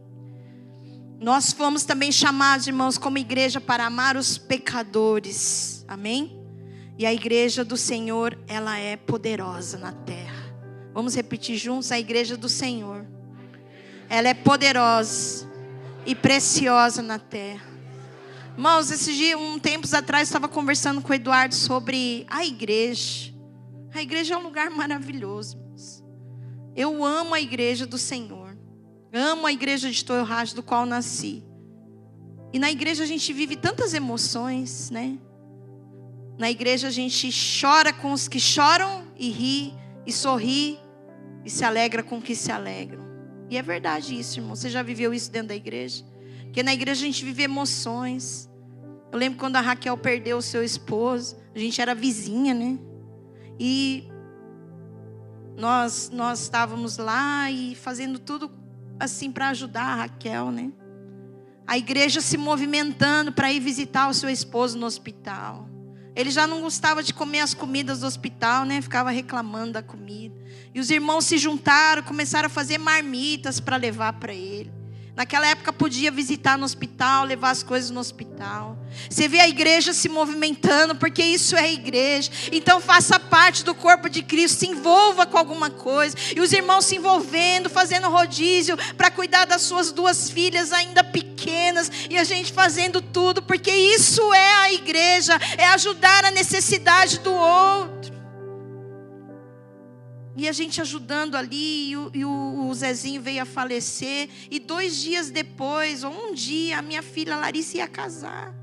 Nós fomos também chamados, irmãos, como igreja, para amar os pecadores. Amém? E a igreja do Senhor, ela é poderosa na terra. Vamos repetir juntos: a igreja do Senhor, ela é poderosa e preciosa na terra. Irmãos, esses dias, tempos atrás, eu estava conversando com o Eduardo sobre a igreja. A igreja é um lugar maravilhoso, irmãos. Eu amo a igreja do Senhor. Amo a igreja de Toyorhashi, do qual nasci. E na igreja a gente vive tantas emoções, né? Na igreja a gente chora com os que choram, e ri, e sorri, e se alegra com os que se alegram. E é verdade isso, irmão. Você já viveu isso dentro da igreja? Porque na igreja a gente vive emoções. Eu lembro quando a Raquel perdeu o seu esposo. A gente era vizinha, né? E nós estávamos lá e fazendo tudo assim para ajudar a Raquel, né? A igreja se movimentando para ir visitar o seu esposo no hospital. Ele já não gostava de comer as comidas do hospital, né? Ficava reclamando da comida. E os irmãos se juntaram, começaram a fazer marmitas para levar para ele. Naquela época podia visitar no hospital, levar as coisas no hospital. Você vê a igreja se movimentando, porque isso é a igreja. Então faça parte do corpo de Cristo, se envolva com alguma coisa. E os irmãos se envolvendo, fazendo rodízio para cuidar das suas 2 filhas ainda pequenas. E a gente fazendo tudo, porque isso é a igreja, é ajudar a necessidade do outro. E a gente ajudando ali, e o Zezinho veio a falecer. E 2 dias depois, ou um dia, a minha filha Larissa ia casar.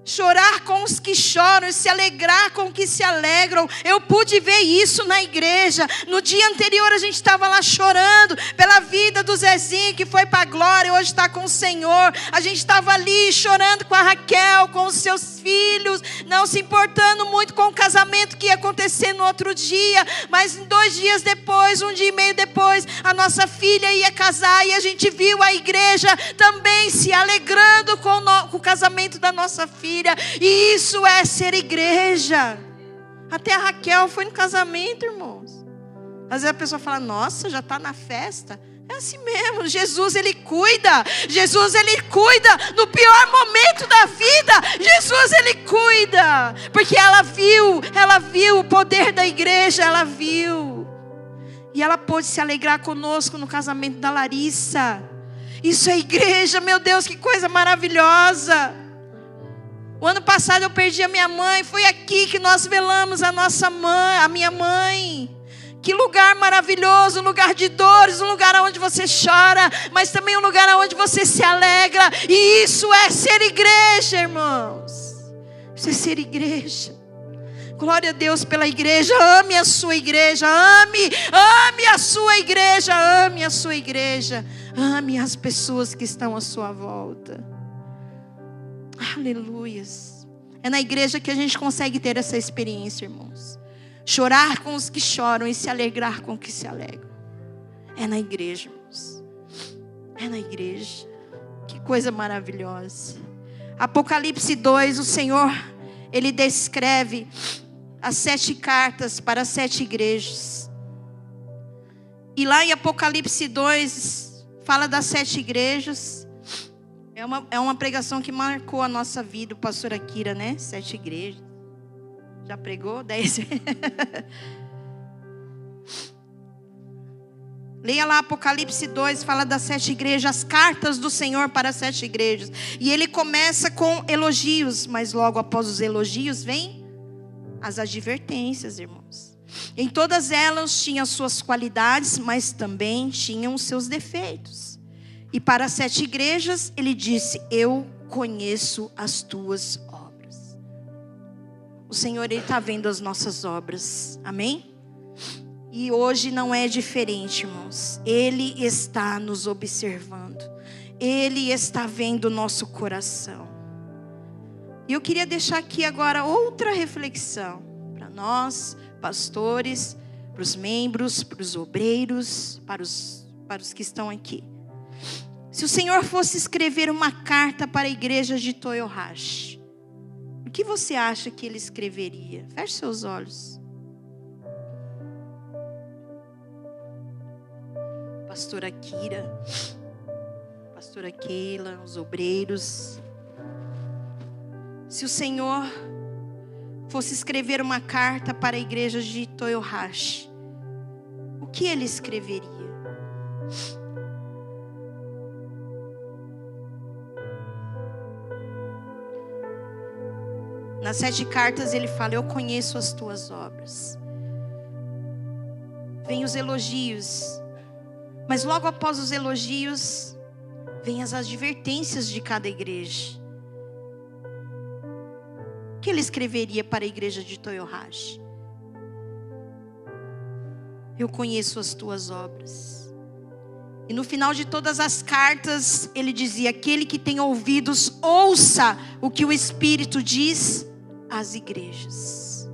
Chorar com os que choram e se alegrar com os que se alegram. Eu pude ver isso na igreja. No dia anterior a gente estava lá chorando pela vida do Zezinho, que foi para a glória e hoje está com o Senhor. A gente estava ali chorando com a Raquel, com os seus filhos, não se importando muito com o casamento que ia acontecer no outro dia. Mas 2 dias depois, 1 dia e meio depois, a nossa filha ia casar e a gente viu a igreja também se alegrando com o casamento da nossa filha. E isso é ser igreja. Até a Raquel foi no casamento, irmãos. Às vezes a pessoa fala, nossa, já está na festa. É assim mesmo, Jesus ele cuida. Jesus ele cuida no pior momento da vida. Jesus ele cuida. Porque ela viu o poder da igreja, ela viu. E ela pôde se alegrar conosco no casamento da Larissa. Isso é igreja, meu Deus, que coisa maravilhosa. O ano passado eu perdi a minha mãe. Foi aqui que nós velamos a minha mãe. Que lugar maravilhoso, um lugar de dores, um lugar onde você chora, mas também um lugar onde você se alegra. E isso é ser igreja, irmãos. Isso é ser igreja. Glória a Deus pela igreja. Ame a sua igreja. Ame a sua igreja. Ame a sua igreja. Ame as pessoas que estão à sua volta. Aleluias. É na igreja que a gente consegue ter essa experiência, irmãos. Chorar com os que choram e se alegrar com os que se alegram. É na igreja, irmãos. É na igreja. Que coisa maravilhosa. Apocalipse 2, o Senhor, Ele descreve as 7 cartas para as 7 igrejas. E lá em Apocalipse 2, fala das 7 igrejas. É uma pregação que marcou a nossa vida, o pastor Akira, né? 7 igrejas. Já pregou? 10. Leia lá Apocalipse 2, fala das 7 igrejas, as cartas do Senhor para as 7 igrejas. E ele começa com elogios, mas logo após os elogios vem as advertências, irmãos. Em todas elas tinham suas qualidades, mas também tinham seus defeitos. E para as 7 igrejas, ele disse, eu conheço as tuas obras. O Senhor, Ele está vendo as nossas obras, amém? E hoje não é diferente, irmãos. Ele está nos observando. Ele está vendo o nosso coração. E eu queria deixar aqui agora outra reflexão. Para nós, pastores, para os membros, para os obreiros, para os que estão aqui. Se o Senhor fosse escrever uma carta para a igreja de Toyohashi, o que você acha que Ele escreveria? Feche seus olhos. Pastora Akira, pastora Keila, os obreiros. Se o Senhor fosse escrever uma carta para a igreja de Toyohashi, o que Ele escreveria? Nas 7 cartas ele fala, eu conheço as tuas obras. Vem os elogios. Mas logo após os elogios, vem as advertências de cada igreja. O que ele escreveria para a igreja de Toyohashi? Eu conheço as tuas obras. E no final de todas as cartas, ele dizia, aquele que tem ouvidos, ouça o que o Espírito diz às igrejas.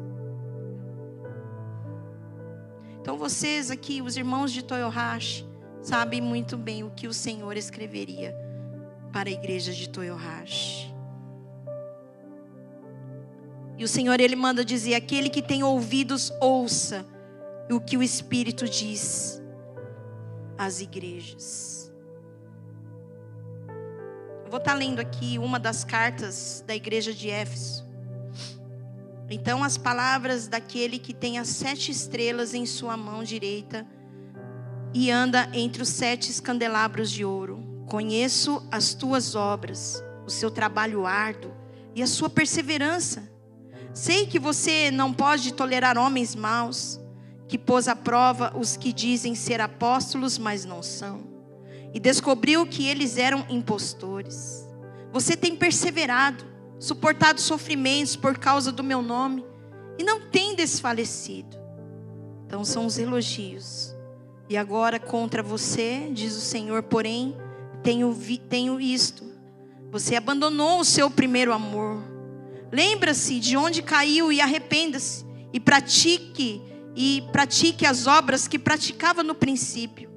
Então vocês aqui, os irmãos de Toyohashi, sabe muito bem o que o Senhor escreveria para a igreja de Toyohashi. E o Senhor, Ele manda dizer: aquele que tem ouvidos, ouça o que o Espírito diz às igrejas. Eu vou estar lendo aqui uma das cartas da igreja de Éfeso. Então, as palavras daquele que tem as 7 estrelas em sua mão direita e anda entre os 7 candelabros de ouro. Conheço as tuas obras, o seu trabalho árduo e a sua perseverança. Sei que você não pode tolerar homens maus, que pôs à prova os que dizem ser apóstolos, mas não são, e descobriu que eles eram impostores. Você tem perseverado, suportado sofrimentos por causa do meu nome, e não tem desfalecido. Então são os elogios. E agora contra você, diz o Senhor, porém, tenho isto: você abandonou o seu primeiro amor. Lembra-se de onde caiu e arrependa-se, e pratique as obras que praticava no princípio.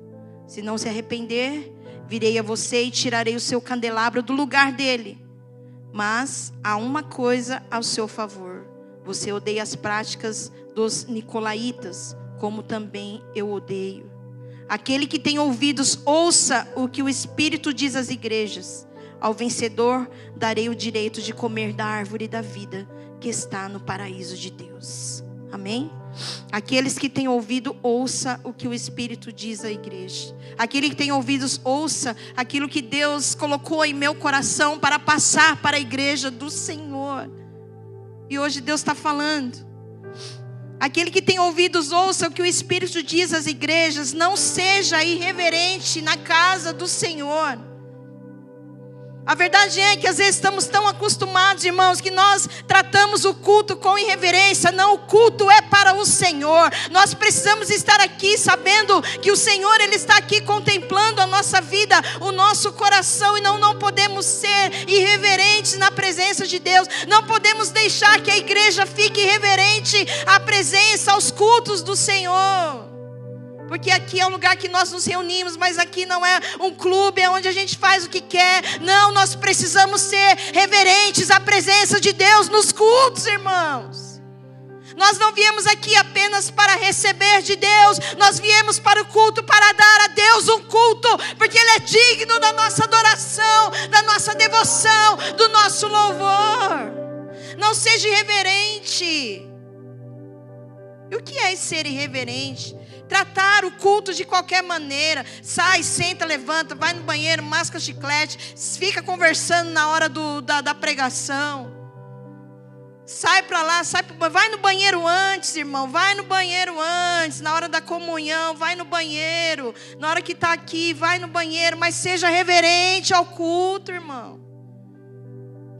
Se não se arrepender, virei a você e tirarei o seu candelabro do lugar dele. Mas há uma coisa ao seu favor: você odeia as práticas dos nicolaítas, como também eu odeio. Aquele que tem ouvidos, ouça o que o Espírito diz às igrejas. Ao vencedor darei o direito de comer da árvore da vida que está no paraíso de Deus. Amém? Aqueles que têm ouvido, ouça o que o Espírito diz à igreja. Aquele que tem ouvidos, ouça aquilo que Deus colocou em meu coração para passar para a igreja do Senhor. E hoje Deus está falando. Aquele que tem ouvidos, ouça o que o Espírito diz às igrejas. Não seja irreverente na casa do Senhor. A verdade é que às vezes estamos tão acostumados, irmãos, que nós tratamos o culto com irreverência. Não, o culto é para o Senhor. Nós precisamos estar aqui sabendo que o Senhor, Ele está aqui contemplando a nossa vida, o nosso coração. E não podemos ser irreverentes na presença de Deus. Não podemos deixar que a igreja fique irreverente à presença, aos cultos do Senhor. Porque aqui é o lugar que nós nos reunimos, mas aqui não é um clube, é onde a gente faz o que quer. Não, nós precisamos ser reverentes à presença de Deus nos cultos, irmãos. Nós não viemos aqui apenas para receber de Deus, nós viemos para o culto, para dar a Deus um culto, porque Ele é digno da nossa adoração, da nossa devoção, do nosso louvor. Não seja irreverente. E o que é ser irreverente? Tratar o culto de qualquer maneira. Sai, senta, levanta, vai no banheiro, masca chiclete, fica conversando na hora da pregação. Sai para lá, vai no banheiro antes, irmão. Vai no banheiro antes, na hora da comunhão, vai no banheiro. Na hora que está aqui, vai no banheiro. Mas seja reverente ao culto, irmão.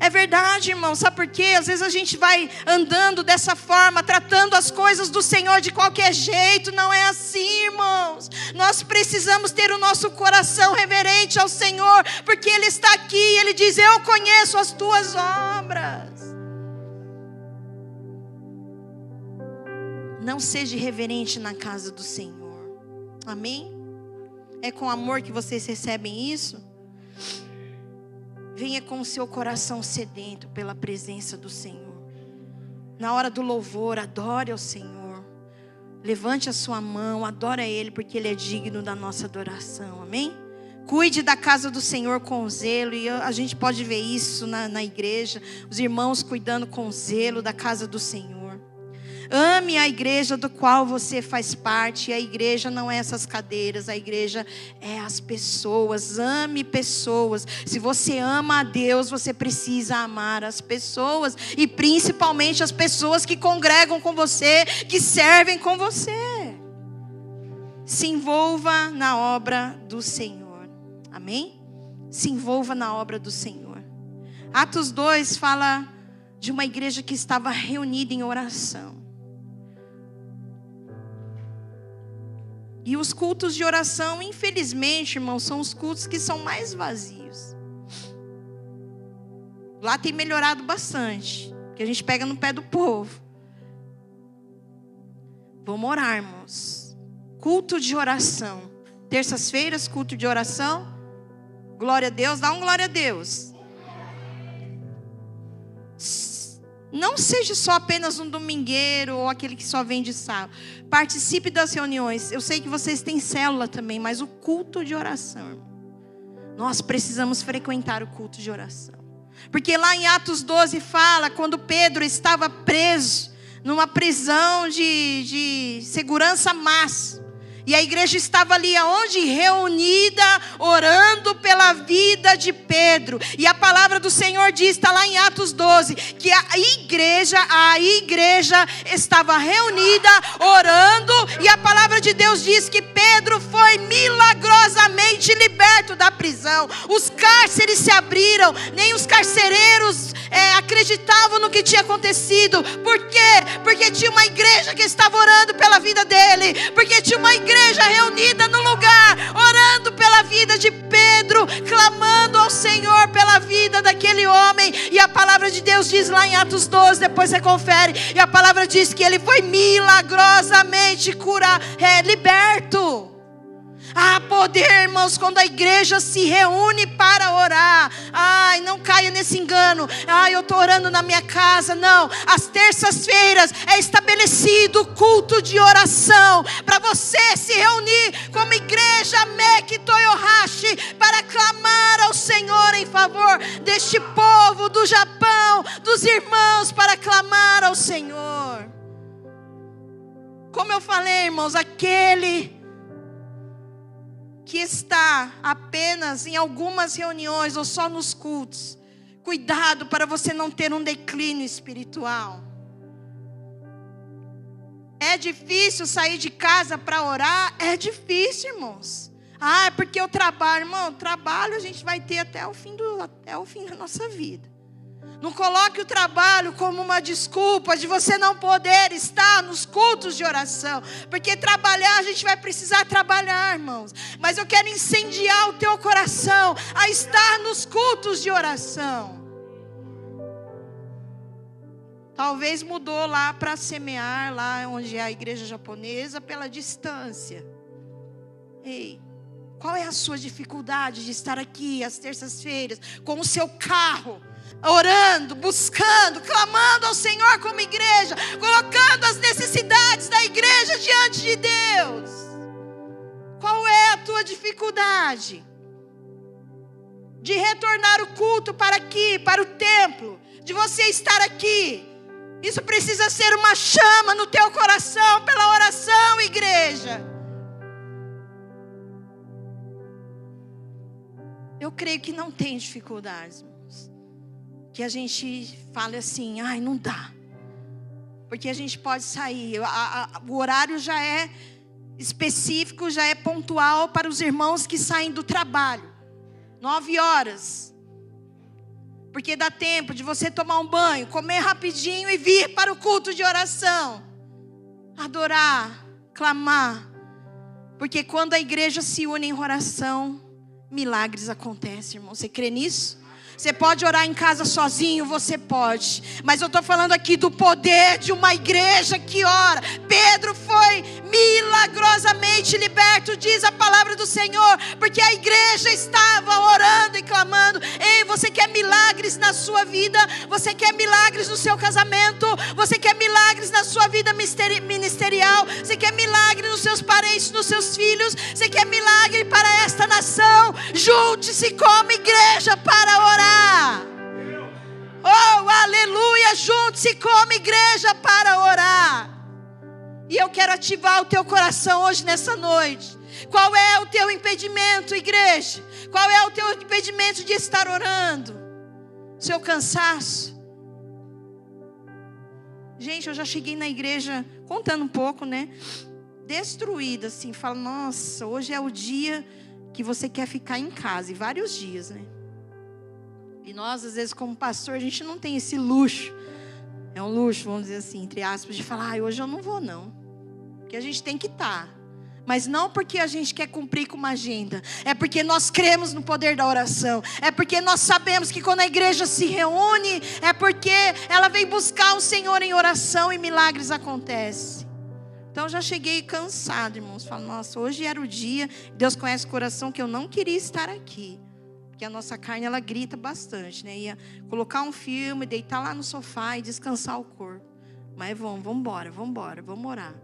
É verdade, irmão, sabe por quê? Às vezes a gente vai andando dessa forma, tratando as coisas do Senhor de qualquer jeito. Não é assim, irmãos. Nós precisamos ter o nosso coração reverente ao Senhor, porque Ele está aqui e Ele diz: eu conheço as tuas obras. Não seja irreverente na casa do Senhor. Amém? É com amor que vocês recebem isso? Venha com o seu coração sedento pela presença do Senhor. Na hora do louvor, adore ao Senhor. Levante a sua mão, adore a Ele, porque Ele é digno da nossa adoração. Amém? Cuide da casa do Senhor com zelo. E a gente pode ver isso na igreja. Os irmãos cuidando com zelo da casa do Senhor. Ame a igreja do qual você faz parte. E a igreja não é essas cadeiras, a igreja é as pessoas. Ame pessoas. Se você ama a Deus, você precisa amar as pessoas. E principalmente as pessoas que congregam com você, que servem com você. Se envolva na obra do Senhor. Amém? Se envolva na obra do Senhor. Atos 2 fala de uma igreja que estava reunida em oração. E os cultos de oração, infelizmente, irmãos, são os cultos que são mais vazios. Lá tem melhorado bastante, que a gente pega no pé do povo. Vamos orar, irmãos. Culto de oração Terças-feiras, culto de oração. Glória a Deus, dá um glória a Deus. Não seja só apenas um domingueiro ou aquele que só vem de sábado. Participe das reuniões. Eu sei que vocês têm célula também, mas o culto de oração, irmão. Nós precisamos frequentar o culto de oração. Porque lá em Atos 12 fala, quando Pedro estava preso, numa prisão de segurança máxima. E a igreja estava ali aonde? Reunida, orando pela vida de Pedro. E a palavra do Senhor diz, está lá em Atos 12, que a igreja estava reunida, orando. E a palavra de Deus diz que Pedro foi milagrosamente liberto da prisão. Os cárceres se abriram, nem os carcereiros acreditavam no que tinha acontecido. Por quê? Porque tinha uma igreja que estava orando pela vida dele. Porque tinha uma igreja reunida no lugar, orando pela vida de Pedro, clamando ao Senhor pela vida daquele homem. E a palavra de Deus diz lá em Atos 12, depois você confere, e a palavra diz que ele foi milagrosamente liberto. Há poder, irmãos, quando a igreja se reúne para orar. Ai, não caia nesse engano. Ai, eu estou orando na minha casa. Não, às terças-feiras é estabelecido o culto de oração, para você se reunir como igreja Mek Toyohashi, para clamar ao Senhor em favor deste povo do Japão, dos irmãos, para clamar ao Senhor. Como eu falei, irmãos, aquele que está apenas em algumas reuniões ou só nos cultos, cuidado para você não ter um declínio espiritual. É difícil sair de casa para orar? É difícil, irmãos. Ah, é porque eu trabalho. Irmão, trabalho a gente vai ter até o fim da nossa vida. Não coloque o trabalho como uma desculpa de você não poder estar nos cultos de oração. Porque trabalhar, a gente vai precisar trabalhar, irmãos. Mas eu quero incendiar o teu coração a estar nos cultos de oração. Talvez mudou lá para semear, lá onde é a igreja japonesa, pela distância. Ei, qual é a sua dificuldade de estar aqui às terças-feiras com o seu carro? Orando, buscando, clamando ao Senhor como igreja, colocando as necessidades da igreja diante de Deus. Qual é a tua dificuldade? De retornar o culto para aqui, para o templo, de você estar aqui. Isso precisa ser uma chama no teu coração pela oração, igreja. Eu creio que não tem dificuldades, que a gente fale assim, ai, não dá. Porque a gente pode sair, o horário já é específico, já é pontual para os irmãos que saem do trabalho. 9 horas. Porque dá tempo de você tomar um banho, comer rapidinho e vir para o culto de oração. Adorar, clamar. Porque quando a igreja se une em oração, milagres acontecem, irmão. Você crê nisso? Você pode orar em casa sozinho, você pode. Mas eu estou falando aqui do poder de uma igreja que ora. Pedro foi milagrosamente liberto, diz a palavra do Senhor, porque a igreja estava orando e clamando. Ei, você quer milagres na sua vida? Você quer milagres no seu casamento? Você quer milagres na sua vida ministerial? Você quer milagre nos seus parentes, nos seus filhos? Você quer milagre para esta nação? Junte-se como igreja para orar. Oh, aleluia, junte-se como igreja para orar. E eu quero ativar o teu coração hoje nessa noite. Qual é o teu impedimento, igreja? Qual é o teu impedimento de estar orando? Seu cansaço? Gente, eu já cheguei na igreja, contando um pouco, né? Destruída, assim, falo, nossa, hoje é o dia que você quer ficar em casa, e vários dias, né? E nós, às vezes, como pastor, a gente não tem esse luxo. É um luxo, vamos dizer assim, entre aspas, de falar, hoje eu não vou não. Porque a gente tem que estar. Mas não porque a gente quer cumprir com uma agenda. É porque nós cremos no poder da oração. É porque nós sabemos que quando a igreja se reúne, é porque ela vem buscar o Senhor em oração e milagres acontecem. Então eu já cheguei cansado, irmãos. Falo, nossa, hoje era o dia. Deus conhece o coração que eu não queria estar aqui. Porque a nossa carne, ela grita bastante, né? Ia colocar um filme, deitar lá no sofá e descansar o corpo. Mas vamos embora, vamos orar.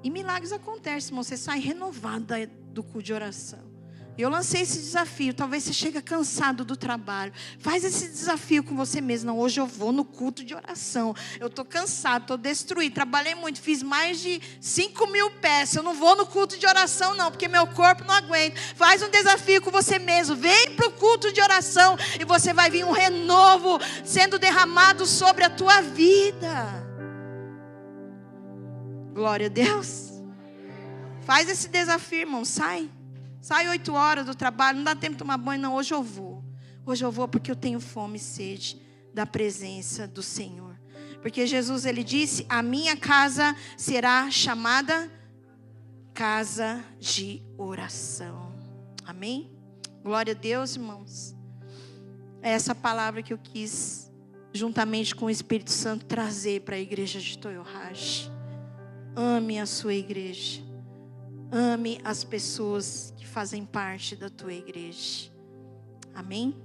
E milagres acontecem, irmão. Você sai renovado do culto de oração. Eu lancei esse desafio. Talvez você chegue cansado do trabalho. Faz esse desafio com você mesmo. Não, hoje eu vou no culto de oração. Eu estou cansado, estou destruído. Trabalhei muito, fiz mais de 5.000 peças. Eu não vou no culto de oração não, porque meu corpo não aguenta. Faz um desafio com você mesmo. Vem para o culto de oração e você vai ver um renovo sendo derramado sobre a tua vida. Glória a Deus. Faz esse desafio, irmão. Sai 8 horas do trabalho, não dá tempo de tomar banho, não. Hoje eu vou. Hoje eu vou porque eu tenho fome e sede da presença do Senhor. Porque Jesus, ele disse, a minha casa será chamada casa de oração. Amém? Glória a Deus, irmãos. É essa palavra que eu quis, juntamente com o Espírito Santo, trazer para a igreja de Toyohashi. Ame a sua igreja. Ame as pessoas que fazem parte da tua igreja. Amém?